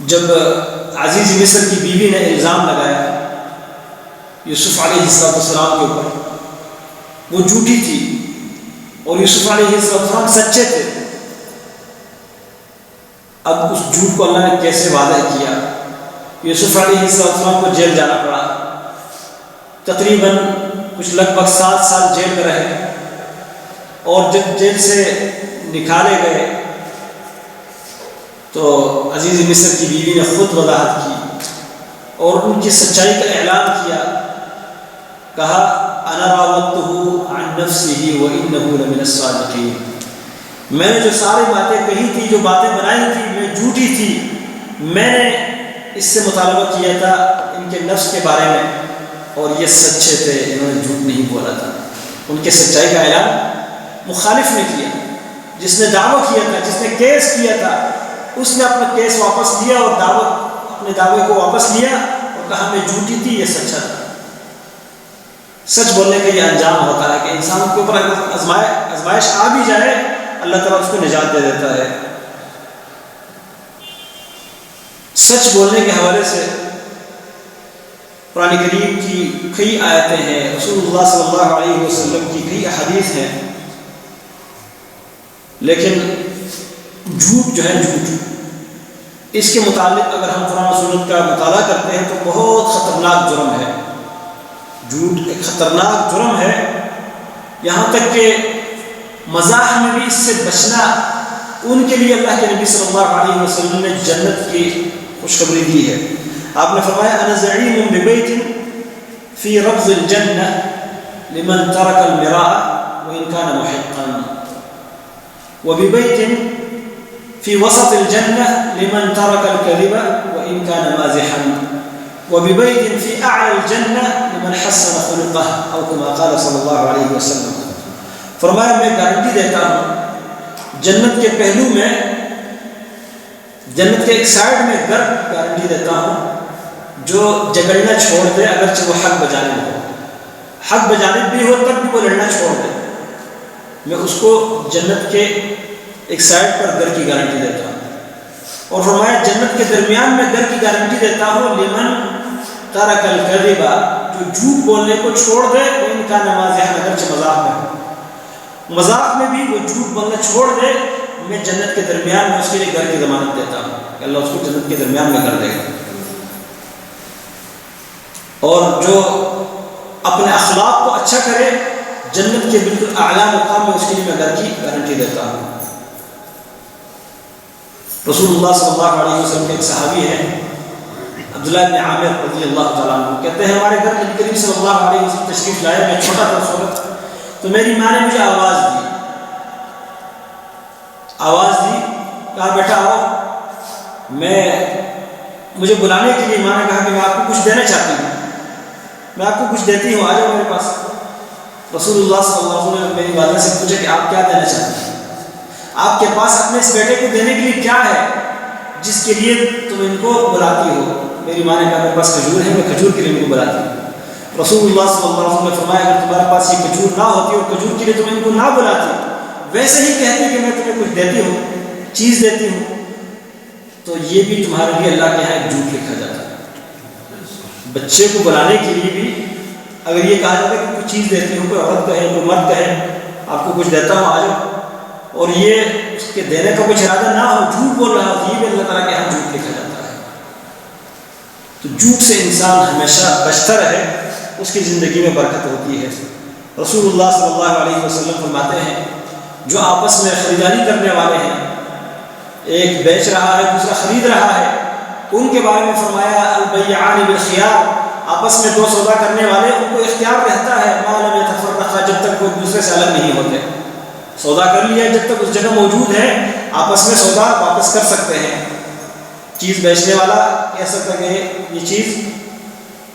جب عزیز مصر کی بیوی نے الزام لگایا یوسف علیہ السلام کے اوپر، وہ جھوٹی تھی اور یوسف علیہ السلام سچے تھے، اب اس جھوٹ کو اللہ نے کیسے واضح کیا؟ یوسف علیہ السلام کو جیل جانا پڑا، تقریباً کچھ لگ بھگ 7 سال جیل میں رہے، اور جب جیل سے نکالے گئے تو عزیز مصر کی بیوی نے خود وضاحت کی اور ان کی سچائی کا اعلان کیا، کہا انا راودتہ عن نفسہ وانہ لمن الصادقین، میں نے جو ساری باتیں کہی تھی، جو باتیں بنائی تھی، میں جھوٹی تھی، میں نے اس سے مطالبہ کیا تھا ان کے نفس کے بارے میں، اور یہ سچے تھے، انہوں نے جھوٹ نہیں بولا تھا۔ ان کے سچائی کا اعلان مخالف نے کیا، جس نے دعویٰ کیا تھا، جس نے کیس کیا تھا، اس نے اپنا کیس واپس لیا اور اپنے دعوے کو واپس لیا اور کہا میں جھوٹی تھی، یہ سچا تھا۔ سچ بولنے کا یہ انجام ہوتا ہے کہ انسان کے اوپر آزمائش آ بھی جائے، اللہ تعالیٰ اس کو نجات دے دیتا ہے۔ سچ بولنے کے حوالے سے قرآن کریم کی کئی آیتیں ہیں، رسول اللہ صلی اللہ علیہ وسلم کی کئی احادیث ہیں، لیکن جھوٹ جو ہے، جھوٹ اس کے متعلق اگر ہم قرآن و سنت کا مطالعہ کرتے ہیں تو بہت خطرناک جرم ہے۔ جھوٹ ایک خطرناک جرم ہے، یہاں تک کہ مزاح میں بھی اس سے بچنا، ان کے لیے اللہ کے نبی صلی اللہ علیہ وسلم نے جنت کی خوشخبری دی ہے۔ آپ نے فرمایا انا زعیم ببیت فی ربض الجنہ لمن ترک المراء وان کان محقا، وببیت فی وسط الجنہ لمن ترک الکذب وان کان مازحا، وببیت فی اعلی الجنہ لمن حسن خلقہ، او کما قال صلی اللہ علیہ وسلم۔ فرمایا میں گارنٹی دیتا ہوں جنت کے پہلو میں، جنت کے ایک سائڈ میں گرد گارنٹی دیتا ہوں جو جگڑنا چھوڑ دے، اگرچہ وہ حق بجانب ہو، حق بجانب بھی ہو تب بھی وہ لڑنا چھوڑ دے، میں اس کو جنت کے ایک سائڈ پر گر کی گارنٹی دیتا ہوں۔ اور فرمایا جنت کے درمیان میں گر کی گارنٹی دیتا ہوں لمن ترک الکذب، جو جھوٹ بولنے کو چھوڑ دے، ان کا نماز ہے اگرچہ مذاق میں ہو، مذاق میں بھی وہ جھوٹ بولنا چھوڑ دے، میں جنت کے درمیان میں اس کے لیے گھر کی ضمانت دیتا ہوں کہ اللہ اس کو جنت کے درمیان میں کر دے گا۔ اور جو اپنے اخلاق کو اچھا کرے، جنت کے بالکل اعلیٰ مقام میں اس کے لیے میں گھر کی گارنٹی دیتا ہوں۔ رسول اللہ صلی اللہ علیہ وسلم کے ایک صحابی ہیں عبداللہ بن عامر رضی اللہ تعالیٰ عنہ، کہتے ہیں ہمارے گھر نبی کریم صلی اللہ علیہ وسلم تشریف لائے، میں چھوٹا تھا اس وقت، تو میری ماں نے مجھے آواز دی، کہا بیٹا آؤ، مجھے بلانے کے لیے ماں نے کہا کہ میں آپ کو کچھ دینا چاہتی ہوں، میں آپ کو کچھ دیتی ہوں، آ جاؤ میرے پاس۔ رسول اللہ صلی اللہ علیہ وسلم نے میری والدہ سے پوچھا کہ آپ کیا دینا چاہتی ہیں، آپ کے پاس اپنے اس بیٹے کو دینے کے لیے کیا ہے جس کے لیے تم ان کو بلاتی ہو؟ میری ماں نے کہا میرے پاس کھجور ہے، میں کھجور کے لیے ان کو بلاتی ہوں۔ رسول اللہ صلی اللہ علیہ وسلم نے فرمایا اگر تمہارے پاس یہ کھجور نہ ہوتی اور کھجور کے لیے تم ان کو نہ بلاتی، ویسے ہی کہتی کہ میں تمہیں کچھ دیتی ہوں، چیز دیتی ہوں، تو یہ بھی تمہارے لیے اللہ کے یہاں ایک جھوٹ لکھا جاتا ہے۔ بچے کو بلانے کے لیے بھی اگر یہ کہا جاتا ہے کہ کچھ چیز دیتی ہوں، کوئی عورت کہے، کوئی مرد کہے آپ کو کچھ دیتا ہوں آ جاؤ، اور یہ اس کے دینے کا کچھ ارادہ نہ ہو، جھوٹ بول رہا ہو، یہ بھی اللہ تعالیٰ کے یہاں جھوٹ لکھا جاتا ہے۔ تو جھوٹ سے انسان ہمیشہ بچتا رہے، اس کی زندگی میں برکت ہوتی ہے۔ رسول اللہ صلی اللہ علیہ وسلم فرماتے ہیں جو آپس میں خریداری کرنے والے ہیں، ایک بیچ رہا ہے دوسرا خرید رہا ہے، ان کے بارے میں فرمایا البیعان بالخیار، آپس میں دو سودا کرنے والے ان کو اختیار رہتا ہے ما لم یتفرقا، جب تک وہ دوسرے سے الگ نہیں ہوتے، سودا کر لیا جب تک اس جگہ موجود ہے آپس میں سودا واپس کر سکتے ہیں۔ چیز بیچنے والا کہہ سکتا ہے کہ یہ چیز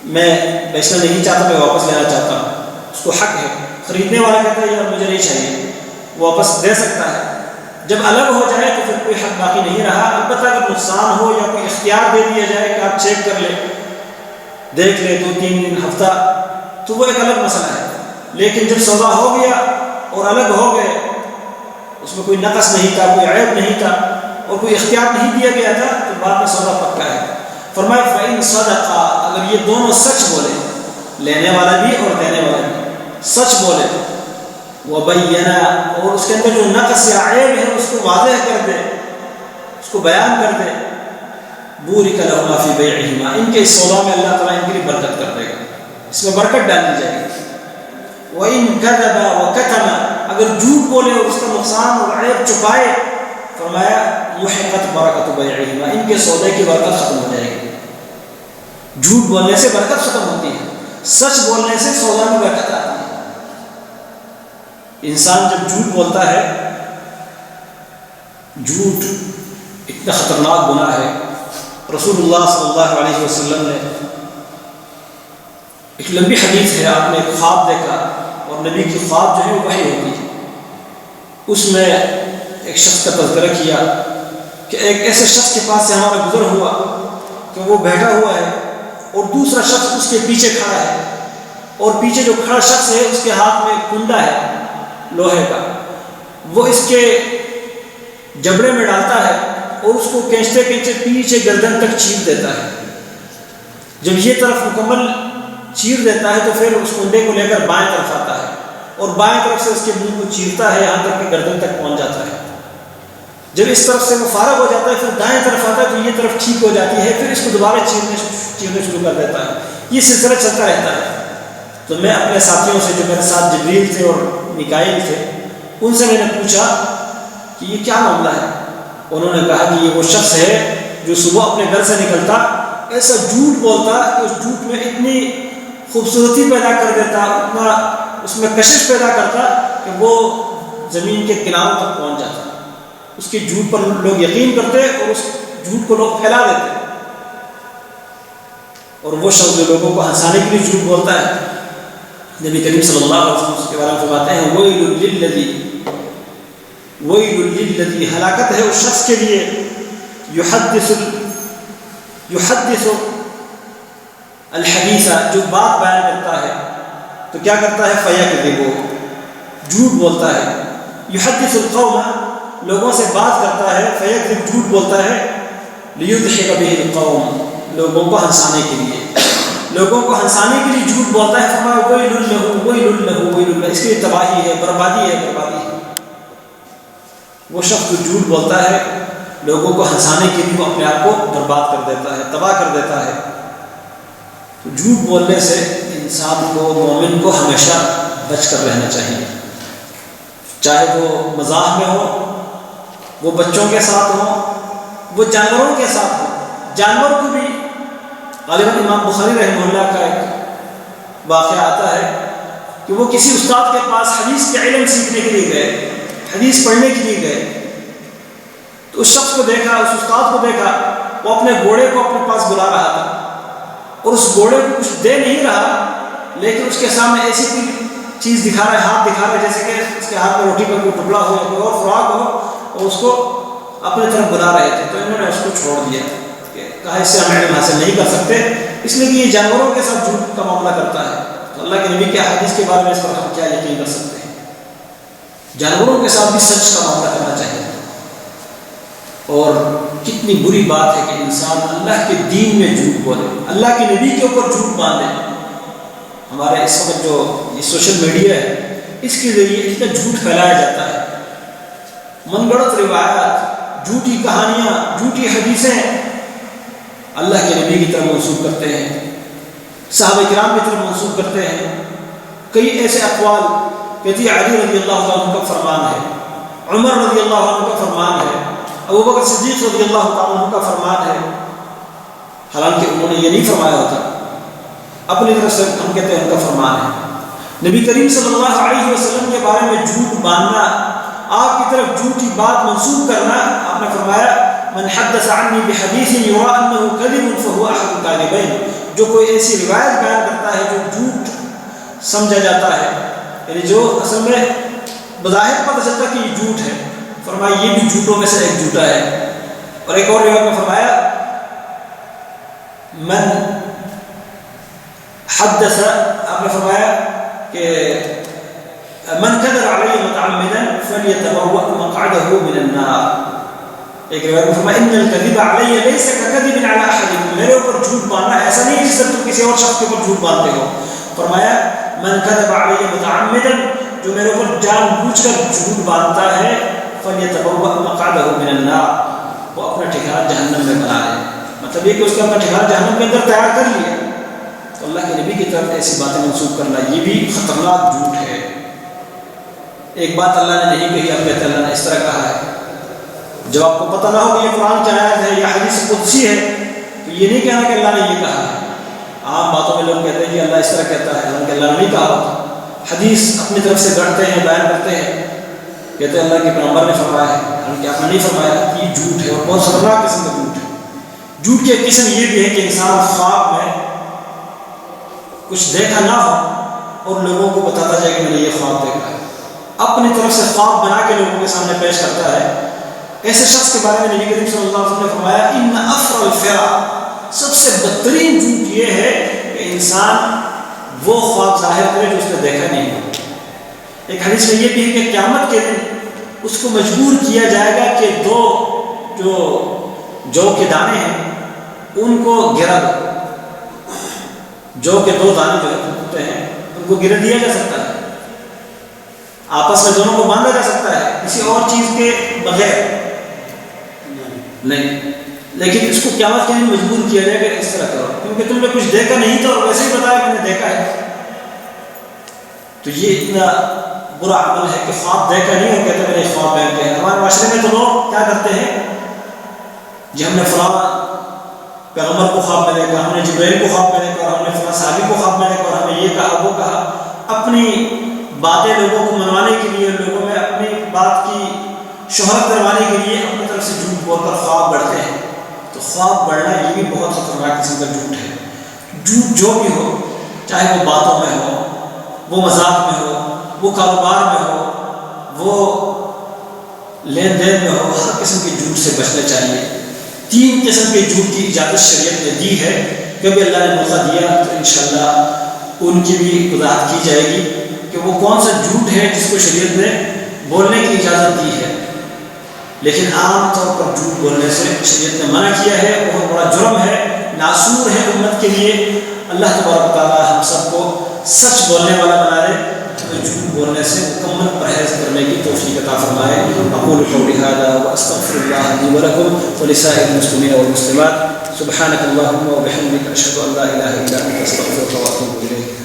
میں بیچنا نہیں چاہتا، میں واپس لینا چاہتا ہوں، اس کو حق ہے۔ خریدنے والا کہتا ہے یار مجھے نہیں چاہیے، واپس دے سکتا ہے۔ جب الگ ہو جائے تو پھر کوئی حق باقی نہیں رہا، البتہ اگر نقصان ہو یا کوئی اختیار دے دیا جائے کہ آپ چیک کر لیں، دیکھ لیں 2-3 دن ہفتہ، تو وہ ایک الگ مسئلہ ہے۔ لیکن جب سودا ہو گیا اور الگ ہو گئے، اس میں کوئی نقص نہیں تھا، کوئی عیب نہیں تھا اور کوئی اختیار نہیں دیا گیا تھا، تو بعد میں سودا پکا ہے۔ فرمایا فَإِن صَدَقَا، اگر یہ دونوں سچ بولے، لینے والا بھی اور دینے والا بھی سچ بولے، وَبَيَّنَا، اور اس کے اندر جو نقص یا عیب ہے اس کو واضح کر دے، اس کو بیان کر دے، بُورِكَ لَهُمَا فِي بَيْعِهِمَا، ان کے اس سودا میں اللہ تعالیٰ ان کے لیے برکت کر دے گا، اس میں برکت ڈال دی جائے گی۔ وَإِن كَذَبَ وَكَتَمَ، اگر جھوٹ بولے اور اس کا نقصان اور عیب چھپائے، فرمایا مُحِقَتْ بَرَكَتُ بَيْعِهِمَا، ان کے سودے کی برکت ختم ہو جائے گی۔ جھوٹ بولنے سے برکت ختم ہوتی ہے، سچ بولنے سے سودا میں برکت آتی ہے۔ انسان جب جھوٹ بولتا ہے، جھوٹ اتنا خطرناک گناہ ہے۔ رسول اللہ صلی اللہ علیہ وسلم نے ایک لمبی حدیث ہے، آپ نے ایک خواب دیکھا، اور نبی کی خواب جو ہے وہ وحی ہوتی ہے۔ اس میں ایک شخص کا تذکرہ کیا کہ ایک ایسے شخص کے پاس سے ہمارا گزر ہوا کہ وہ بیٹھا ہوا ہے اور دوسرا شخص اس کے پیچھے کھڑا ہے، اور پیچھے جو کھڑا شخص ہے اس کے ہاتھ میں کنڈا ہے لوہے کا، وہ اس کے جبڑے میں ڈالتا ہے اور اس کو کھینچتے کھینچتے پیچھے گردن تک چیر دیتا ہے۔ جب یہ طرف مکمل چیر دیتا ہے تو پھر اس کنڈے کو لے کر بائیں طرف آتا ہے اور بائیں طرف سے اس کے منہ کو چیرتا ہے یہاں تک کہ گردن تک پہنچ جاتا ہے۔ جب اس طرف سے وہ فارغ ہو جاتا ہے پھر دائیں طرف آتا ہے تو یہ طرف ٹھیک ہو جاتی ہے، پھر اس کو دوبارہ چیرنے شروع کر دیتا ہے۔ یہ سلسلہ چلتا رہتا ہے۔ تو میں اپنے ساتھیوں سے جو میرے ساتھ جبریل تھے اور میکائیل تھے، ان سے میں نے پوچھا کہ یہ کیا معاملہ ہے؟ انہوں نے کہا کہ یہ وہ شخص ہے جو صبح اپنے گھر سے نکلتا ایسا جھوٹ بولتا کہ اس جھوٹ میں اتنی خوبصورتی پیدا کر دیتا، اتنا اس میں کشش پیدا کرتا کہ وہ زمین کے کناروں تک پہنچ جاتا۔ اس کے جھوٹ پر لوگ یقین کرتے اور اس جھوٹ کو لوگ پھیلا دیتے۔ اور وہ شخص جو لوگوں کو ہنسانے کے لیے جھوٹ بولتا ہے، نبی کریم صلی اللہ علیہ وسلم اس کے بارے میں فرماتے ہیں وَيْلٌ لِلَّذِي، ہلاکت ہے اس شخص کے لیے یحدث الحدیث، جو بات بیان کرتا ہے تو کیا کرتا ہے؟ فَيَكْذِبُ، جھوٹ بولتا ہے۔ یحدث القوم، لوگوں سے بات کرتا ہے، فَيَكْذِبُ، جھوٹ بولتا ہے، لِيُضْحِكَ بِهِ الْقَوْمَ، لوگوں کو ہنسانے کے لیے، لوگوں کو ہنسانے کے لیے جھوٹ بولتا ہے۔ فرمایا وَيْلٌ لَهُ وَيْلٌ لَهُ وَيْلٌ لَهُ، اس کے لیے تباہی ہے، بربادی ہے، بربادی ہے۔ وہ شخص جو جھوٹ بولتا ہے لوگوں کو ہنسانے کے لیے وہ اپنے آپ کو برباد کر دیتا ہے، تباہ کر دیتا ہے۔ تو جھوٹ بولنے سے انسان کو، مومن کو ہمیشہ بچ کر رہنا چاہیے، چاہے وہ مزاح میں ہو، وہ بچوں کے ساتھ ہو، وہ جانوروں کے ساتھ ہو۔ جانور کو بھی غالباً امام بخاری رحمہ اللہ کا ایک واقعہ آتا ہے کہ وہ کسی استاد کے پاس حدیث کے علم سیکھنے کے لیے گئے، حدیث پڑھنے کے لیے گئے، تو اس شخص کو دیکھا، اس استاد کو دیکھا، وہ اپنے گھوڑے کو اپنے پاس بلا رہا تھا اور اس گھوڑے کو کچھ دے نہیں رہا، لیکن اس کے سامنے ایسی کوئی چیز دکھا رہا ہے، ہاتھ دکھا رہا ہے جیسے کہ اس کے ہاتھ میں روٹی کا کوئی ٹکڑا ہو یا کوئی اور خوراک ہو، اور اس کو اپنے طرف بلا رہے تھے۔ تو انہوں نے اس کو چھوڑ دیا کہ کہا اس سے ہم علم حاصل نہیں کر سکتے، اس لیے کہ یہ جانوروں کے ساتھ جھوٹ کا معاملہ کرتا ہے۔ تو اللہ کے نبی کے حدیث کے بارے میں اس پر ہم کیا یقین کر سکتے ہیں؟ جانوروں کے ساتھ بھی سچ کا معاملہ کرنا چاہیے۔ اور کتنی بری بات ہے کہ انسان اللہ کے دین میں جھوٹ بولے، اللہ کے نبی کے اوپر جھوٹ باندھے۔ ہمارے اس وقت جو یہ سوشل میڈیا ہے، اس کے ذریعے اتنا جھوٹ پھیلایا جاتا ہے، من گڑت روایات، جھوٹی کہانیاں، جھوٹی حدیثیں اللہ کے نبی کی طرف منسوخ کرتے ہیں، صحابہ کرام کی طرف منسوخ کرتے ہیں۔ کئی ایسے اقوال کہتی علی رضی اللہ عنہ کا فرمان ہے، عمر رضی اللہ عنہ کا فرمان ہے، ابو بکر صدیق رضی اللہ تعالیٰ عنہ کا فرمان ہے، حالانکہ انہوں نے یہ نہیں فرمایا ہوتا، اپنی طرف سے ہم کہتے ہیں ان کا فرمان ہے۔ نبی کریم صلی اللہ علیہ وسلم کے بارے میں جھوٹ باندھنا، آپ کی طرف جھوٹی بات منسوخ کرنا، آپ نے فرمایا من حدث عنی بحدیث یرا انہ کذب فہو احد الکاذبین، جو کوئی ایسی روایت بیان کرتا ہے جو جھوٹ سمجھا جاتا ہے، یعنی جو اصل میں بظاہر پتہ چلتا کہ یہ جھوٹ ہے، فرمایا یہ بھی جھوٹوں میں سے ایک جھوٹا ہے۔ اور ایک اور روایت میں فرمایا من حدث، آپ نے فرمایا کہ من کذب علی متعمدا فلیتبوأ مقعده من النار۔ ایک روایت میں فرمایا ان الکذب علی لیس ککذب علی احدکم، میرے اوپر جھوٹ باندھنا ایسا نہیں جس طرح تم کسی اور شخص کے اوپر جھوٹ باندھتے ہو۔ فرمایا من کذب علی متعمدا، جو میرے اوپر جان بوجھ کر جھوٹ باندھتا ہے، فلیتبوأ مقعده من النار، وہ اپنا ٹھکانہ جہنم میں بنا لے۔ مطلب یہ کہ اس کا اپنا ٹھکانہ جہنم کے اندر تیار کر لیا۔ تو اللہ کے نبی کی طرف ایسی باتیں منسوخ کرنا یہ بھی خطرناک جھوٹ ہے۔ ایک بات اللہ نے نہیں کہی، اب کہتے اللہ نے اس طرح کہا ہے۔ جب آپ کو پتہ نہ ہو کہ یہ قرآن کی آیت ہے یا حدیث قدسی ہے تو یہ نہیں کہنا کہ اللہ نے یہ کہا ہے۔ عام باتوں میں لوگ کہتے ہیں کہ اللہ اس طرح کہتا ہے، حالانکہ اللہ نے نہیں کہا ہوتا۔ حدیث اپنی طرف سے گڑھتے ہیں، بیان کرتے ہیں، کہتے ہیں اللہ کے پیغمبر نے فرمایا ہے، حالانکہ آپ نے نہیں فرمایا۔ یہ جھوٹ ہے اور بہت خطرناک قسم کا جھوٹ ہے۔ جھوٹ کی ایک قسم یہ بھی ہے کہ انسان خواب میں کچھ دیکھا نہ ہو اور لوگوں کو بتاتا جائے کہ میں نے یہ خواب دیکھا ہے، اپنی طرف سے خواب بنا کے لوگوں کے سامنے پیش کرتا ہے۔ ایسے شخص کے بارے میں نبی کریم صلی اللہ علیہ وسلم نے فرمایا ان افر الفرا، سب سے بدترین جھوٹ یہ ہے کہ انسان وہ خواب ظاہر کرے جو اس نے دیکھا نہیں ہو۔ ایک حدیث میں یہ بھی ہے کہ قیامت کے دن اس کو مجبور کیا جائے گا کہ دو جو کے دانے ہیں ان کو گرا دو، جو کے دو دانے جو ہوتے ہیں ان کو گرا دیا جا سکتا ہے، آپس میں دونوں کو باندھا جا سکتا ہے کسی اور چیز کے بغیر نہیں، لیکن اس کو قیامت کے دن مجبور کیا جائے گا اس طرح کرو، کیونکہ تم نے کچھ دیکھا نہیں تھا اور ویسے ہی بتایا میں نے دیکھا ہے۔ تو یہ اتنا برا عمل ہے کہ خواب دیکھا نہیں اور کہتے میں نے خواب بیان کیا ہے۔ ہمارے معاشرے میں تو لوگ کیا کرتے ہیں، جی ہم نے فلاں پیغمبر کو خواب میں دیکھا، ہم نے جبرائیل کو خواب میں دیکھا، اور ہم نے فلاں صحابی کو خواب میں دیکھا، اور ہمیں یہ کہا وہ کہا، اپنی باتیں لوگوں کو منوانے کے لیے، لوگوں میں اپنی بات کی شہرت کروانے کے لیے اپنی طرف سے جھوٹ بول کر خواب بڑھتے ہیں۔ تو خواب بڑھنا یہ بھی بہت خطرناک قسم کا جھوٹ ہے۔ جھوٹ جو بھی ہو، چاہے وہ باتوں میں ہو، وہ مذاق میں ہو، وہ کاروبار میں ہو، وہ لین دین میں ہو، ہر قسم کے جھوٹ سے بچنا چاہیے۔ 3 قسم کے جھوٹ کی اجازت شریعت نے دی ہے، کبھی اللہ نے موقع دیا تو انشاءاللہ ان کی بھی وضاحت کی جائے گی کہ وہ کون سا جھوٹ ہے جس کو شریعت نے بولنے کی اجازت دی ہے۔ لیکن عام طور پر جھوٹ بولنے سے شریعت نے منع کیا ہے، بہت بڑا جرم ہے، ناسور ہے امت کے لیے۔ اللہ تبارک و تعالیٰ ہم سب کو سچ بولنے والا بنا دے، جھوٹ بولنے سے مکمل پرہیز کرنے کی توفیق عطا فرمائے۔ اقول قولی ھذا واستغفر اللہ لی ولکم ولسائر المسلمین والمسلمات۔ سبحانک اللہم وبحمدک، اشہد ان لا الہ الا انت، استغفرک واتوب الیک۔